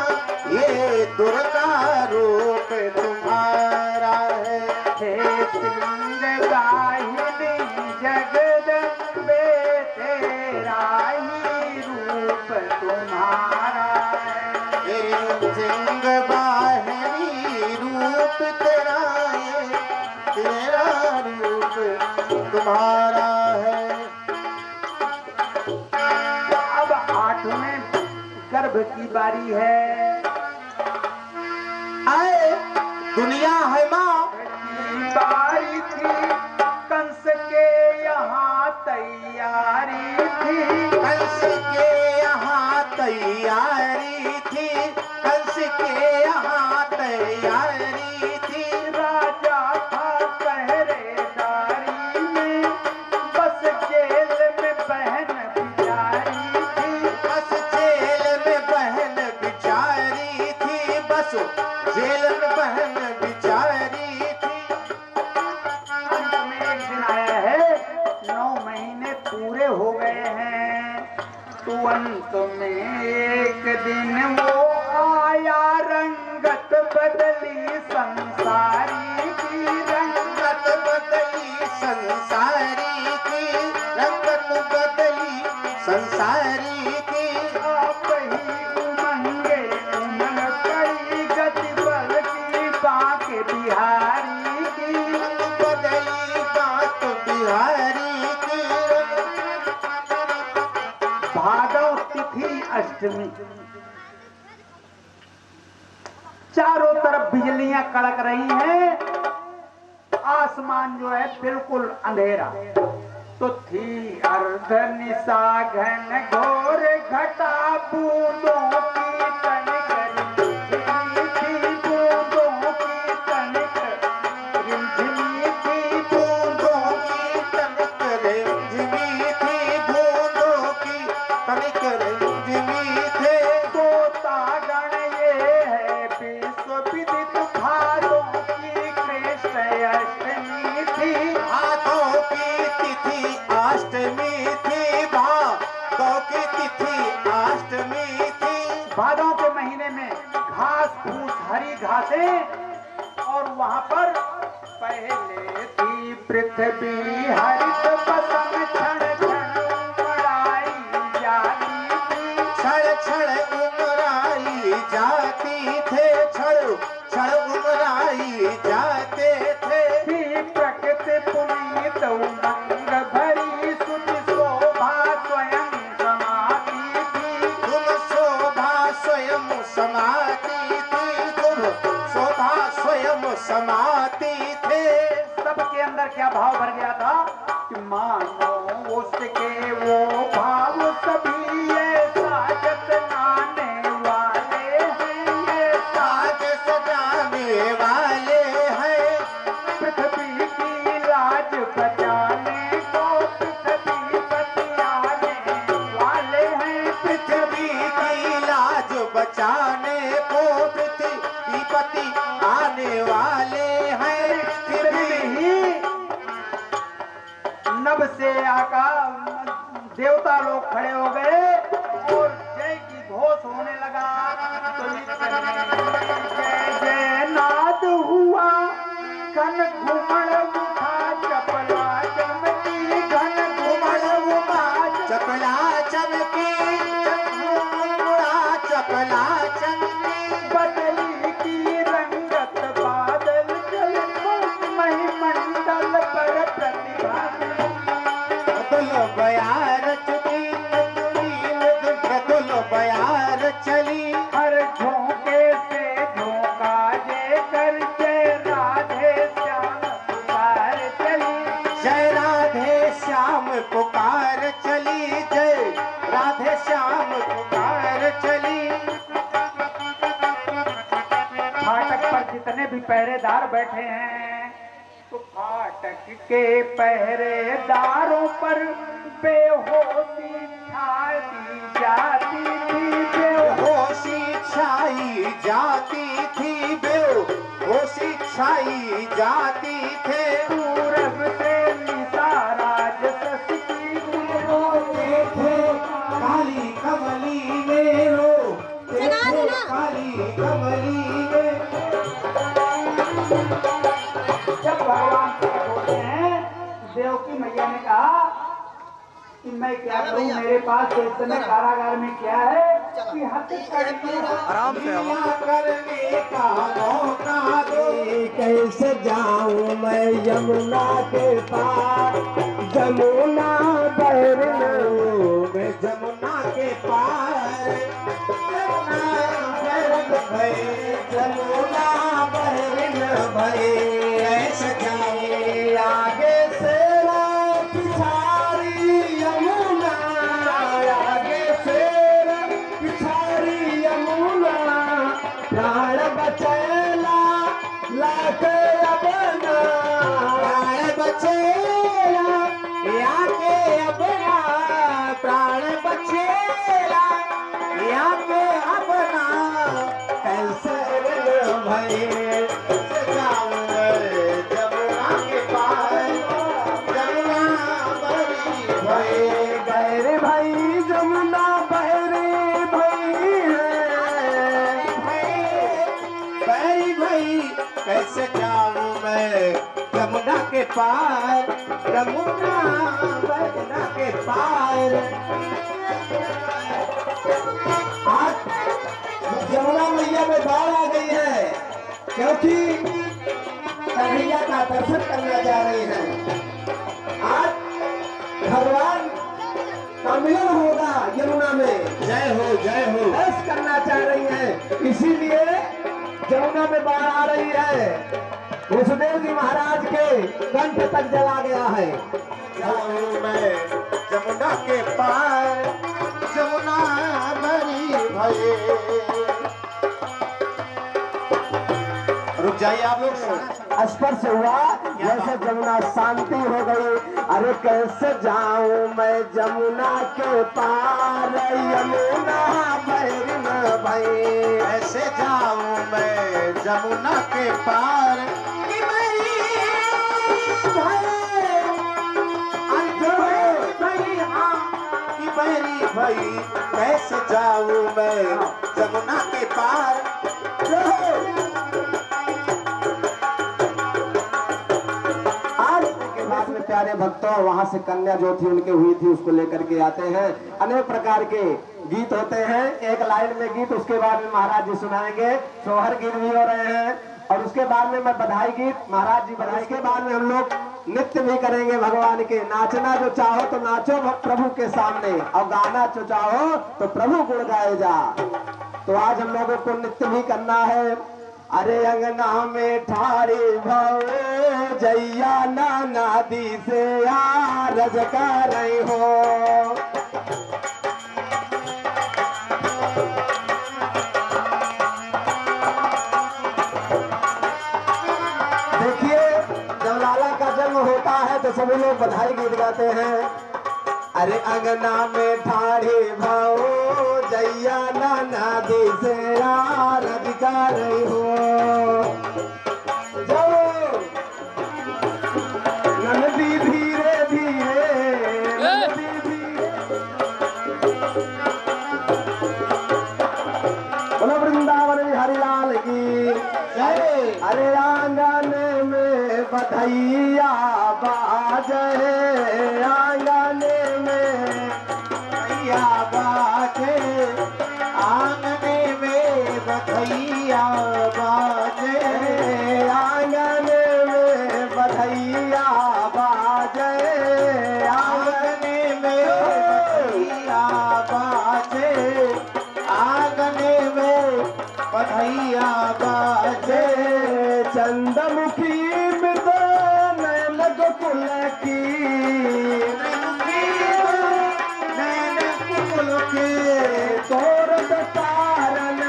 S4: ये दुर्गा रूप तुम्हारा है।
S3: हे सिंह गाहिनी जगदम्बे तेरा ही रूप तुम्हारा है।
S4: सिंह बाहरी रूप तेरा, ये तेरा रूप तुम्हारा है।
S3: अब 8वें गर्भ की बारी है।
S4: आए दुनिया है माँ,
S3: की बारी थी, कंस के यहाँ तैयारी थी।
S4: कंस के यहाँ तैयारी थी, कंस के यहाँ तैयारी थी।
S3: राजा था पहरेदारी में, बस जेल में बहन बिचारी थी।
S4: बस जेल में बहन बिचारी थी, बस जेल में बहन बिचारी थी।
S3: अंत में एक दिन आया है, 9 महीने पूरे हो गए हैं, तो अंत में एक दिन वो आया, रंगत बदली संसारी की।
S4: रंगत बदली संसारी की, रंगत बदली संसारी की।
S3: आप ही उमंगे उमंग करी, गति बल की बांक बिहारी की।
S4: बदली बात बिहारी की।
S3: भादव तिथि अष्टमी, चारों तरफ बिजलियां कड़क रही हैं, आसमान जो है बिल्कुल अंधेरा। तो थी अर्ध निशा घन घोर घटा, बूंदों की तनिक रिमझिमी थी, बूंदों की तनिक रिमझिमी थी।
S4: बूंदों की तनिक रिमझिमी थी, बूंदों की तनिक रिमझिमी थे।
S3: गोतागण ये है विश्व विदित, भादों की कृष्ण अष्टमी थी।
S4: हाथों की तिथि अष्टमी थी,
S3: भासे और वहां पर पहले थी पृथ्वी हरित बसन क्षण क्षण उमड़ाई जाती थी।
S4: क्षण क्षण उमराई जाती थे, क्षण क्षण उमराई जाते थे।
S3: थी प्रकृति पुनीत उमंग भरी सुधि शोभा स्वयं समाती थी।
S4: तुम शोभा स्वयं समाती थी, तुम शोभा स्वयं समाती थे।
S3: सबके अंदर क्या भाव भर गया था कि मानो उसके वो भाव सभी ऐसा जतनाने वाले हैं, ये
S4: साज सजाने वाले हैं।
S3: पृथ्वी की लाज बचाने को पृथ्वी बचाने वाले हैं।
S4: पृथ्वी की लाज बचाने को पृथ्वीपति आने वाले हैं। फिर भी
S3: नभ से आका देवता लोग खड़े हो गए और जय की घोष होने लगा। तो जय जय नाद हुआ, घन घुमड़ उठा चपला चमकी, घन घुमड़ उठा
S4: चपला चमकी, चपला चपला चमकी।
S3: बदली की रंगत बादल जल महिमंडल पर प्रतिभा
S4: बदलो बयार चली, बदलो बयार चली।
S3: हर झोंके से झोंका जे कर जय राधे श्याम पुकार चली।
S4: जय राधे श्याम पुकार चली, जय राधे श्याम पुकार चली।
S3: फाटक पर जितने भी पहरेदार बैठे हैं तो फाटक के पहरेदारों पर बेहोशी छा दी जाती थी।
S4: बेहोशी छाई जाती थी, बेहोशी छाई जाती थे।
S3: पूरब से निसारा जस की
S4: रोते थे काली कमली में, रोते थे काली कमली में।
S3: जब भगवान बोलते हैं, देवकी मैया ने कहा कि मैं क्या करूं, मेरे पास इस समय कारागार में क्या है कि हत्या
S4: आराम से करने का मौका दो। कैसे जाऊं मैं यमुना के पार, जमुना बहरन मैं जमुना के पार। जमुना बहरन भई, जमुना बहरन भई। ऐसे जाऊं आगे से पिछाड़ी यमुना, आगे से पिछाड़ी यमुना। प्राण बचेला लाके अपना, प्राण बचेला याके अपना, प्राण बचेला याके अपना। कैसे भई जाऊं मैं जमुना के पार, जमुना बहरी भई। गहरे भाई जमुना बहरी भई है, बहरी भई। कैसे जाऊं मैं जमुना के पार, जमुना बहना के पार। आज जमुना मैया में बाढ़ आ गई है क्योंकि कन्हैया का दर्शन करने जा रही है। आज भगवान का मिलन होगा यमुना में। जय हो जय हो, दर्श करना चाह रही है, इसीलिए जमुना में बाढ़ आ रही है। वसुदेव जी महाराज के कंठ तक जला गया है। जाऊं मैं जमुना के पार, जमुना भरी भई। रुक जाइए आप लोग, स्पर्श हुआ जैसे जमुना शांति हो गई। अरे कैसे जाऊं मैं जमुना के पार, यमुना बहरन भई। कैसे जाऊं मैं जमुना के पार कि बहरी भई। कैसे जाऊं मैं जमुना के पार।
S1: सारे भक्तों वहां से कन्या जो थी उनके हुई थी उसको लेकर के आते हैं। अनेक प्रकार के गीत होते हैं, एक लाइन में गीत, उसके बाद में महाराज जी सुनाएंगे, सोहर गीत भी हो रहे हैं, और उसके बाद में मैं बधाई गीत, महाराज जी बधाई के बाद में हम लोग नृत्य भी करेंगे भगवान के। नाचना जो चाहो तो नाचो प्रभु के सामने, और गाना जो चाहो तो प्रभु गुण गाए जा। तो आज हम लोगों को नृत्य भी करना है। अरे अंगना में ठाड़ी भाव जैया नाना दी से आरज कर रही हो। देखिए जब लाला का जन्म होता है तो सभी लोग बधाई गीत गाते हैं। अरे अंगना में ठाड़ी भाव जैया नाना दी से आरज कर रही हो। नंदी धीरे धीरे, नंदी धीरे, बोलो वृंदावन बिहारी लाल की जय। अरे आंगन में बधैया बाजे, आंगन में बधैया बाजे, आंगन में बधैया बाजे, आंगन में बधैया बाजे, आंगन में बधैया बाजे, आंगन में बधैया बाजे। चंद्रमुखी में तो नैन गोकुल की, नैन गोकुल के तोर तारन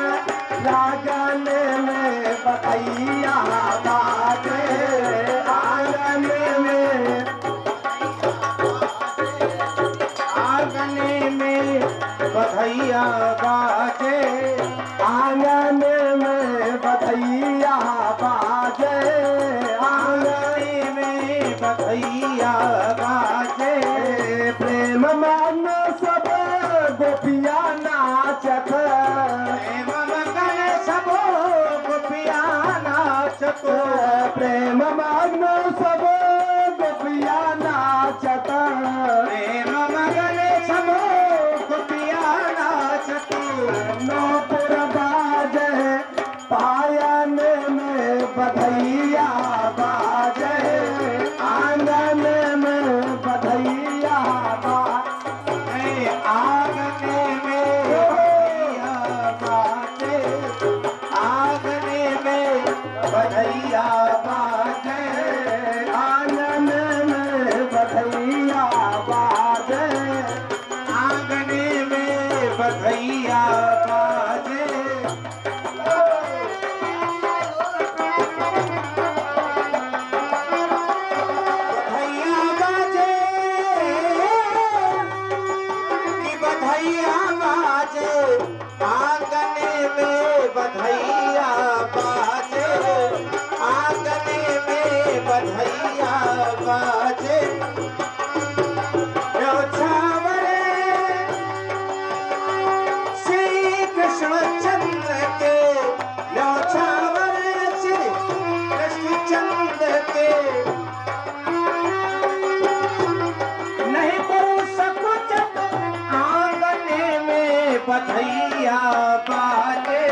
S1: लागन में बधैया बाजे, आंगन में, आंगन में बधैया बाजे, आंगन में बधैया बाजे, आंगन में बधैया बाजे। प्रेम मान सब गोपिया नाचत, प्रेम मगन सब गोपिया नाचत, प्रेम मगन सब गोपिया नाचत, प्रेम मगन सब गोपिया नाचत। नौपुर बाजे पायन में बधैया बाजे, आंगन में बधैया बाजे, आंगन में बधैया बाजे, आंगन में बधैया बाजे, आंगन में बधैया बाजे, आंगन में बधैया बाजे। बधैया बाजे, आंगन में बधैया बाजे, आंगन में बधैया बाजे। न्योछावरे श्री कृष्ण चंद्र के, न्योछावरे श्री कृष्ण चंद्र के, नहीं करो सकुच आंगन में बधैया बाजे,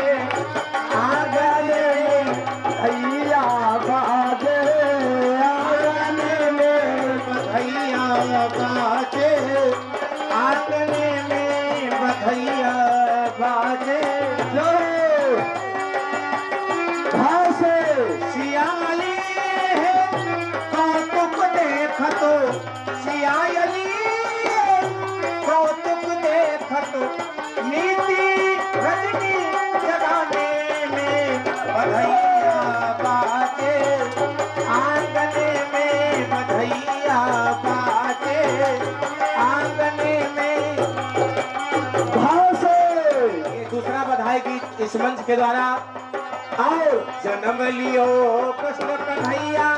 S1: आंगन में बधैया बाजे, आंगन में बधैया बाजे, आंगन में बधैया बाजे। भाषे सियाली है कौतुक देखतो, सियाली कौतुक देखतो, नीति रजनी जगाने में बधैया बाजे, आंगन में बधैया बाजे, आंगन में। भाषे ये दूसरा बधाई गीत इस मंच के द्वारा। और जन्म लियो कृष्ण कन्हैया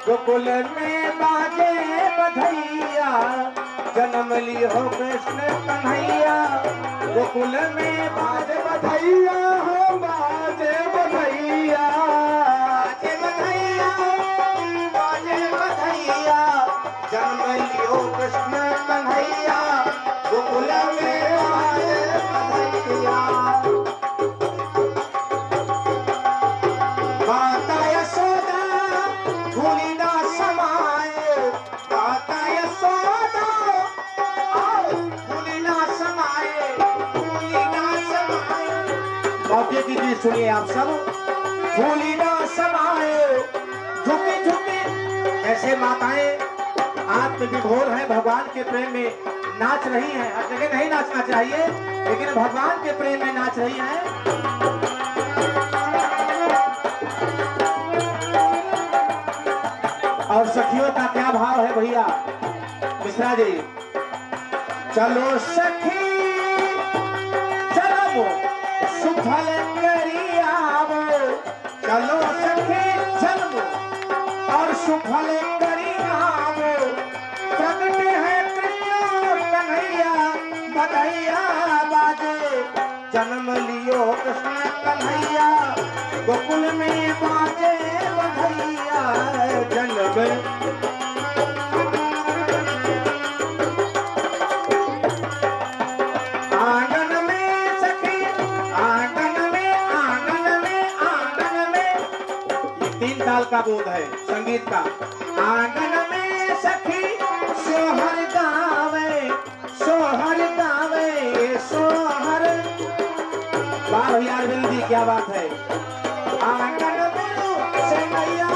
S1: गोकुल में बाजे बधैया, जन्म लियो कृष्ण कन्हैया गोकुल में बाजे बधैया, हो बाजे बधैया, बाजे बधैया, बाजे बधैया। जन्म
S4: कृष्ण कन्हैया गोकुल में आए कन्हैया। माता यशोदा भूली ना समाए, माता यशोदा भूली ना समाए, भूली ना समाए। मौके की चीज सुनिए आप सब। भूली ना समाए, झुकी झुकी ऐसे माताएं आत्म विभोर है, भगवान के प्रेम में नाच रही हैं। हर जगह नहीं नाचना चाहिए, लेकिन भगवान के प्रेम में नाच रही हैं। और सखियों का क्या भाव है भैया मिश्रा जी। चलो सखी चलो सुफल करियावो, चलो सखी चलो और सुफल करियावो। प्रगटे है कृष्ण कन्हैया बधैया बाजे, जन्म लियो कृष्ण कन्हैया गोकुल में बाजे बधैया। जन्म आंगन में सखी, आंगन में आंगन में आंगन में, ये 3 ताल का बोध है संगीत का। आंगन में सखी सोहर गावे, सोहर गावे सोहर। वाह भैया अरविंद जी क्या बात है। आंगन में सैया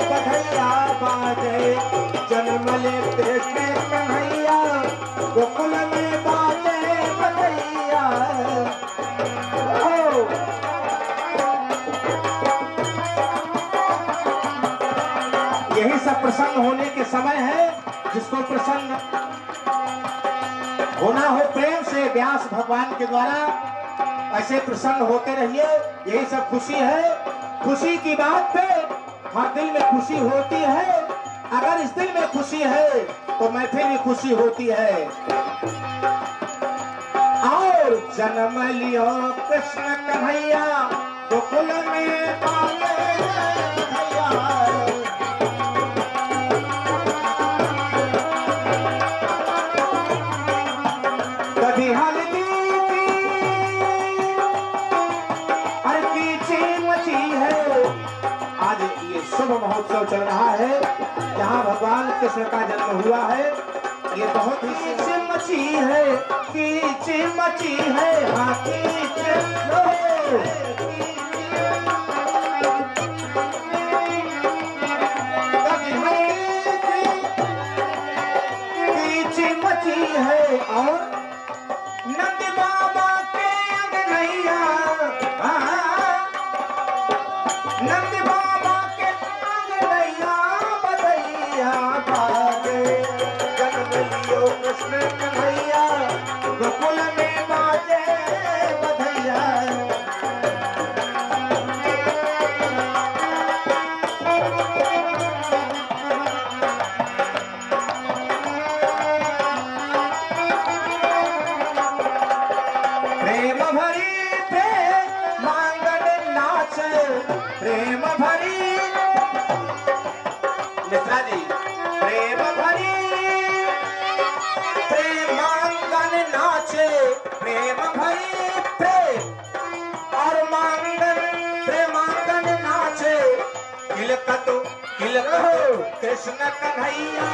S4: बधैया बाजे, जन्म ले कृष्ण कन्हैया गोकुल में बाजे बधैया। यही सब प्रसन्न होने के समय है। जिसको प्रसन्न होना हो प्रेम से व्यास भगवान के द्वारा, ऐसे प्रसन्न होते रहिए। यही सब खुशी है। खुशी की बात पे हर दिल में खुशी होती है। अगर इस दिल में खुशी है तो महफिल में खुशी होती है। और जन्म लियो कृष्ण कन्हैया गोकुल में बाजे बधैया। कभी हल्दी आज ये शुभ महोत्सव चल रहा है, जहाँ भगवान कृष्ण का जन्म हुआ है। ये बहुत ही मची है, कीची मची है, हाँ कीची मची है। और नंद बाबा के अंगनैया, नंद बाबा के अंगनैया बधैया बाजे, जन्म लियो कृष्ण कन्हैया गोकुल में बाजे बधैया। प्रेम भरी प्रेमांगन नाच, प्रेम भरी मिश्रा जी, प्रेम भरी प्रेमांगन नाच, प्रेम भरी प्रेम और मांगन प्रेमांगन नाच। किलकतो कृष्ण कन्हैया।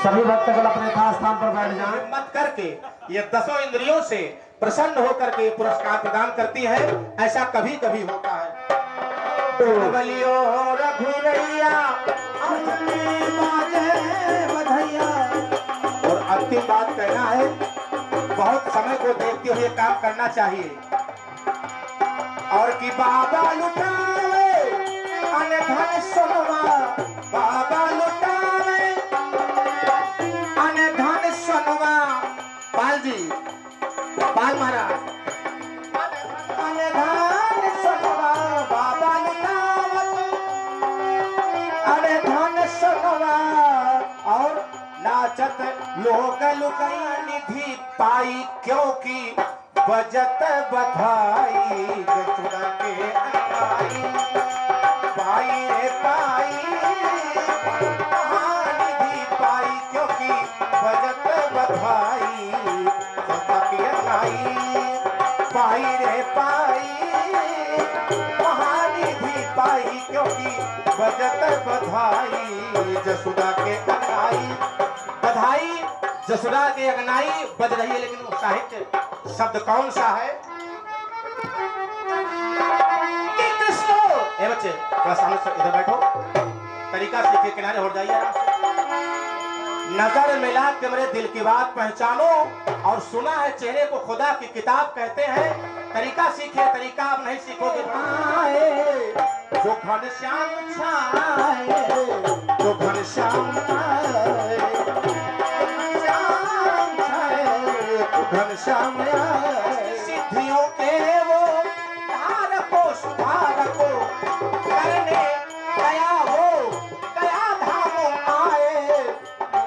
S1: सभी भक्तगण अपने खास स्थान पर बैठ जाएं।
S4: हिम्मत करके ये 10 इंद्रियों से प्रसन्न होकर के पुरस्कार प्रदान करती है। ऐसा कभी कभी होता है। बलियो रघुरैया बधैया। और अंतिम बात कहना है, बहुत समय को देखते हुए काम करना चाहिए। और कि बाबा लुटावे अन धन सोनमा, बाबा लुटावे अन धन सोनमा। पाल जी, पाल महाराज, अन धन सोनमा बाबा लोग लुकई निधि पाई क्योंकि बजत बधाई जसुदा के अनाई पाई रे पाई महानिधि पाई क्योंकि बजत बधाई जसुदा के अनाई पाई रे पाई महानिधि पाई क्योंकि बजत बधाई जसुदा के अनाई बधाई जसुदा के अगनाई बज रही है, लेकिन वो साहित्य शब्द कौन सा है कि कृष्ण ए बच्चे थोड़ा सामने से इधर बैठो, तरीका सीखे, किनारे हो जाइए आराम से। नजर मिला के मेरे दिल की बात पहचानो और सुना है चेहरे को खुदा की किताब कहते हैं। तरीका सीखे, तरीका आप नहीं सीखोगे जो घनश्याम छाए जो घनश्याम घनश्याम सिद्धियों के वो धारको सुधारको करने गया हो गया धामों आए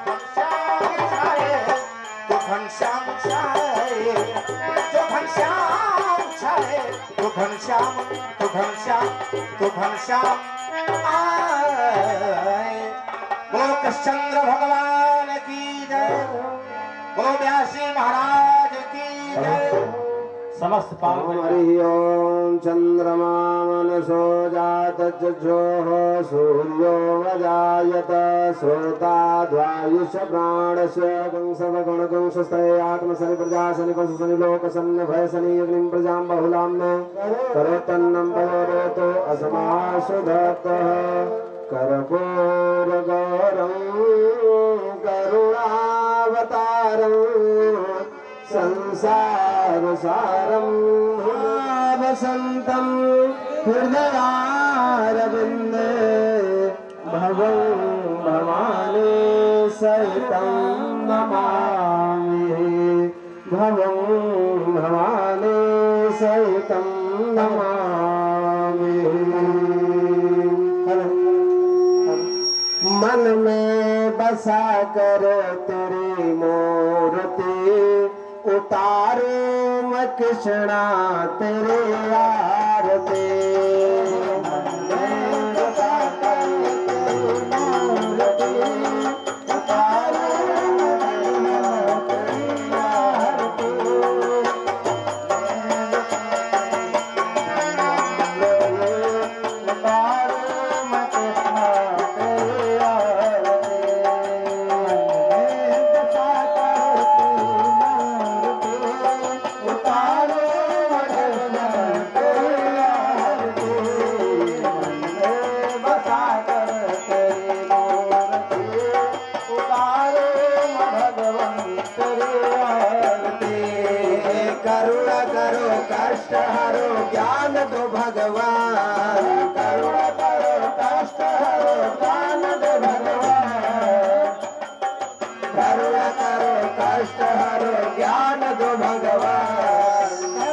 S4: घनश्याम छाए तो घनश्याम छाए जो घनश्याम छाए तो घनश्याम तो घनश्याम तो घनश्याम आए। बोलो कृष्णचंद्र भगवान की जय, बोलो व्यासी महाराज की जय। समस्त पावन
S1: हरि ओम चंद्रमा मनसो जात चक्षुः सूर्यो वजायत श्रोताद्वायुष प्राणस्य कंसवगुणगुंसस्तये आत्मसनि प्रजा सनि पशु सनि लोक सन्य भय सनि अग्निं प्रजां बहुलां न करोतन्नं भवरोतो असमासुधतः कर्पूरगौरं करुणावतारं संसार सारं वसन्तं हृदयारविन्दे भवं भवानी सहितं नमामि भवं भवानी सहितं नमामि। मन में बसा कर तेरी मूर्ति उतारूं मैं कृष्णा तेरे आरती मन में बसा कर तेरी मूर्ति उतारूं मैं तेरी आरती करुणा करो कष्ट हरो ज्ञान दो भगवान करुणा करो कष्ट हरो ज्ञान दो भगवान करुणा करो कष्ट हरो ज्ञान दो भगवान करुणा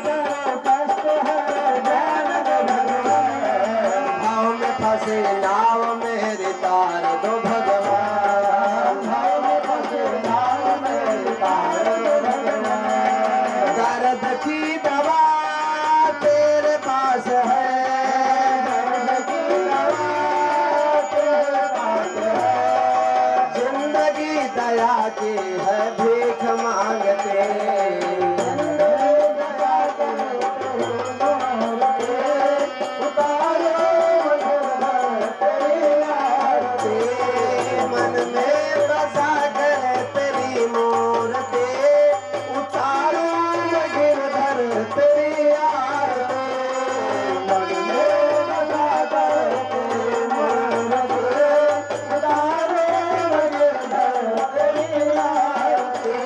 S1: करो कष्ट हरो ज्ञान दो भगवान भाव में फंसे नाव में तार दो भगवान भाव में फंसे नाव में तार दो भगवान दर्द की दवा तेरे पास है दर्द की दवा तेरे पास है जिंदगी दया की है भीख मांगते मन में बसा कर तेरी मूर्ति उतारो गिरधर तेरी आरती मन में बसा कर तेरी मूर्ति उतारो गिरधर तेरी आरती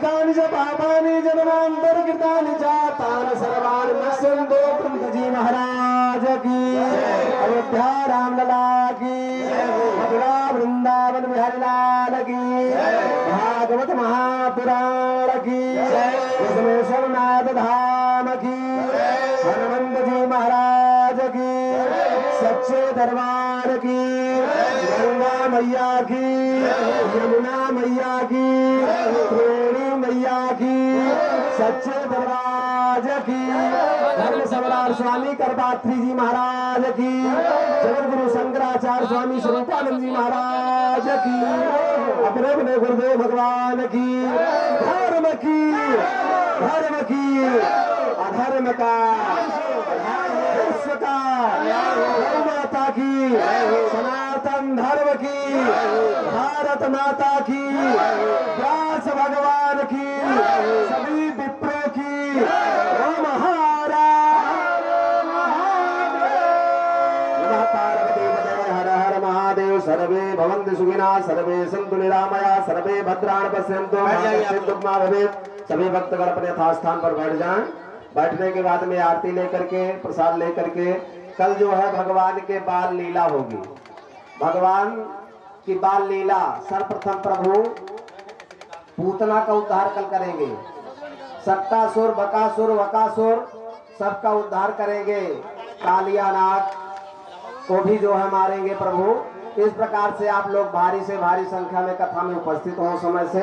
S1: दैहिकानि च पापानि जन्मान्तरकृतानि च तानि सर्वाणि नश्यन्तो ब्रह्मजी महाराज की अयोध्या रामलला की मथुरा वृंदावन बिहारी लाल की भागवत महापुराण की विश्वेश्वर नाथ धाम की हनुमंत जी महाराज की सच्चे दरबार की गंगा मैया की यमुना मैया की त्रिवेणी मैया की सच्चे दरबार की धर्म सम्राट स्वामी करपात्री जी महाराज की जगत गुरु शंकराचार्य स्वामी स्वरूपानंद जी महाराज की अपने अपने गुरुदेव भगवान की धर्म की अधर्म का विश्व का माता की सनातन धर्म की भारत माता की व्यास भगवान की सभी विप्रों की ओम हर हर महादेव। सर्वे भवन्तु सुखिनः सर्वे सन्तु निरामया सर्वे भद्राणि पश्यन्तु मा कश्चित् दुःखं भवेत्। सभी भक्तगण अपने यथास्थान पर बैठ जाएं। बैठने के बाद में आरती लेकर के प्रसाद लेकर के कल जो है भगवान के बाल लीला होगी। भगवान की बाल लीला सर्वप्रथम प्रभु पूतना का उद्धार कल करेंगे। सट्टासुर बकासुर वकासुर सबका उद्धार करेंगे। कालिया नाग को भी जो है मारेंगे प्रभु। इस प्रकार से आप लोग भारी से भारी संख्या में कथा में उपस्थित हो समय से।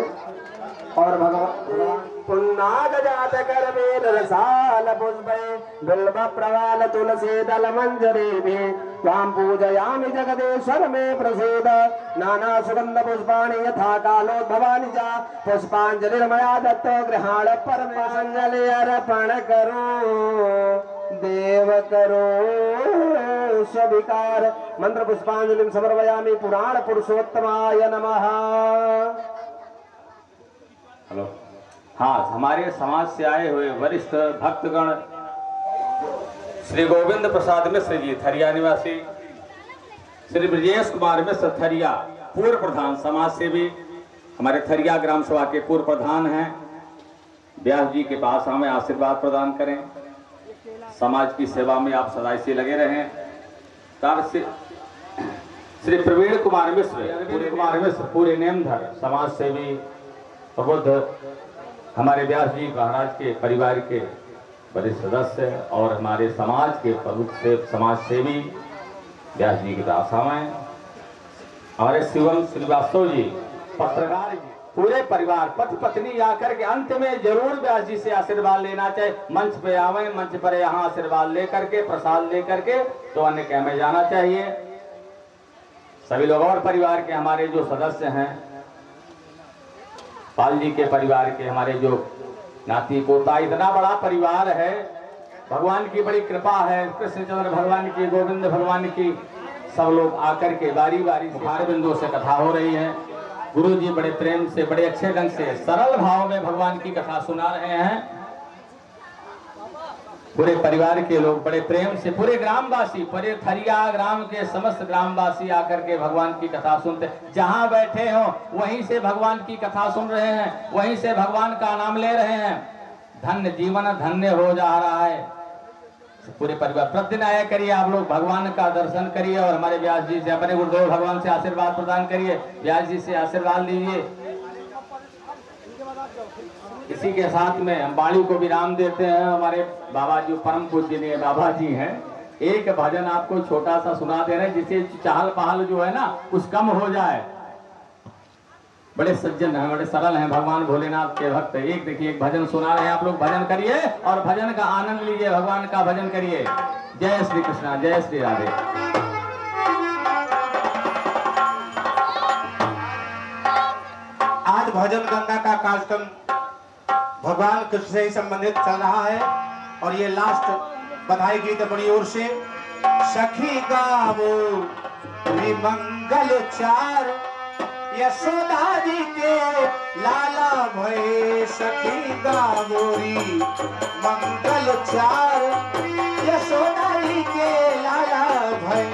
S1: और भगवान पुन्नाग जात कर वेद रसाल पुष्पे बिल्व प्रवाल तुलसी दल मंजरी भी त्वां पूजयामि जगदेश्वर में प्रसीद नाना सुगंध पुष्पाणि यथा कालोद्भवानि च पुष्पांजलिर्मया दत्तो गृहाण परम संजलि अर्पण करो देव करो स्वीकार। मंत्र पुष्पांजलिं समर्पयामि पुराण पुरुषोत्तमाय नमः।
S5: हेलो। हाँ, हमारे समाज से आए हुए वरिष्ठ भक्तगण श्री गोविंद प्रसाद मिश्र जी थरिया निवासी, श्री ब्रजेश कुमार मिश्र थरिया पूर्व प्रधान समाज सेवी, हमारे थरिया ग्राम सभा के पूर्व प्रधान हैं। व्यास जी के पास हमें आशीर्वाद प्रदान करें। समाज की सेवा में आप सदा से लगे रहें। श्री प्रवीण कुमार मिश्र पूरे नेमधर समाज सेवी प्रबुद्ध हमारे व्यास जी महाराज के परिवार के बड़े सदस्य और हमारे समाज के प्रमुख से समाज सेवी व्यास जी की दास हैं। हमारे शिवम श्रीवास्तव जी पत्रकार जी पूरे परिवार पति पत्नी आकर के अंत में जरूर व्यास जी से आशीर्वाद लेना चाहिए। मंच पे आवे, मंच पर यहाँ आशीर्वाद लेकर के प्रसाद लेकर के तो अन्य के हमें जाना चाहिए। सभी लोग और परिवार के हमारे जो सदस्य हैं, पाल जी के परिवार के हमारे जो नाती पोता, इतना बड़ा परिवार है। भगवान की बड़ी कृपा है, कृष्णचंद्र भगवान की, गोविंद भगवान की। सब लोग आकर के बारी बारी मुखार बिंदु से कथा हो रही है। गुरु जी बड़े प्रेम से, बड़े अच्छे ढंग से, सरल भाव में भगवान की कथा सुना रहे हैं। पूरे परिवार के लोग बड़े प्रेम से, पूरे ग्रामवासी, पूरे थरिया ग्राम के समस्त ग्रामवासी आकर के भगवान की कथा सुनते। जहां बैठे हो वहीं से भगवान की कथा सुन रहे हैं, वहीं से भगवान का नाम ले रहे हैं। धन्य जीवन धन्य हो जा रहा है। पूरे परिवार प्रतिदिन आया करिए, आप लोग भगवान का दर्शन करिए और हमारे व्यास जी से, अपने गुरुदेव भगवान से आशीर्वाद प्रदान करिए। व्यास जी से आशीर्वाद लीजिए। इसी के साथ में हम वाणी को विराम देते हैं। हमारे बाबा जी परम पूजनीय बाबा जी हैं, एक भजन आपको छोटा सा सुना दे रहे हैं जिससे चहल पहल जो है ना कुछ कम हो जाए। बड़े सज्जन हैं, बड़े सरल हैं भगवान भोलेनाथ के भक्त। एक देखिए एक भजन सुना रहे हैं, आप लोग भजन करिए और भजन का आनंद लीजिए, भगवान का भजन करिए। जय श्री कृष्णा, जय श्री राधे।
S4: आज भजन गंगा का कार्यक्रम भगवान कृष्ण से ही संबंधित चल रहा है और ये लास्ट बधाई गीत बड़ी ओर से। सखी गावो मंगल चार यशोदा जी के लाला भय। सखी गावोरी मंगल चार यशोदा जी के लाला भय।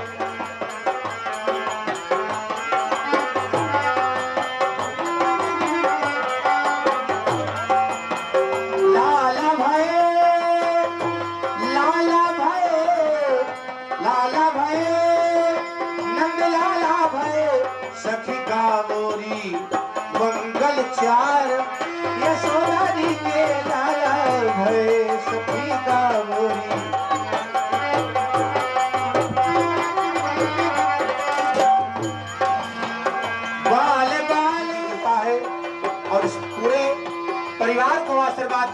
S4: परिवार को आशीर्वाद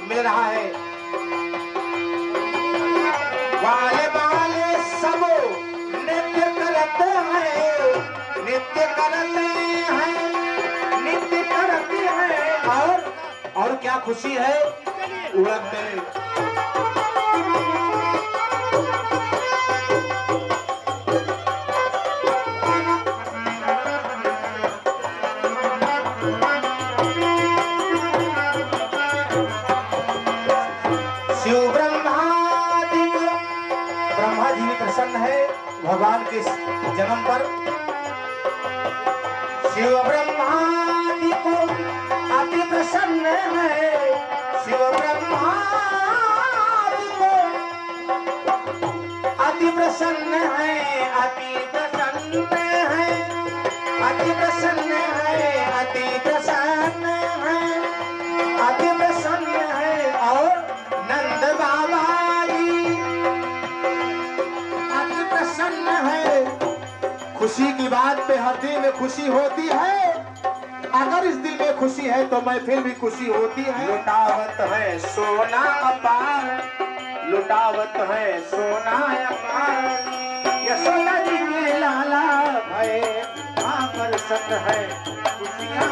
S4: मिल रहा है। वाले वाले सब नृत्य करते हैं, नृत्य करते हैं, नृत्य करते हैं। और क्या खुशी है, उड़ते प्रसन्न है भगवान के जन्म पर। शिव ब्रह्मादि को अति प्रसन्न है, शिव ब्रह्मादि को अति प्रसन्न है, अति प्रसन्न है, अति प्रसन्न है, अति प्रसन्न है, अति प्रसन्न है। और नंद बाबा खुशी की बात पे हर दिल में खुशी होती है। अगर इस दिल में खुशी है तो महफिल भी खुशी होती है। लुटावत है सोना अपार, लुटावत है सोना अपार, यशोदा जी के लाला भय आकर्षक है खुशियां।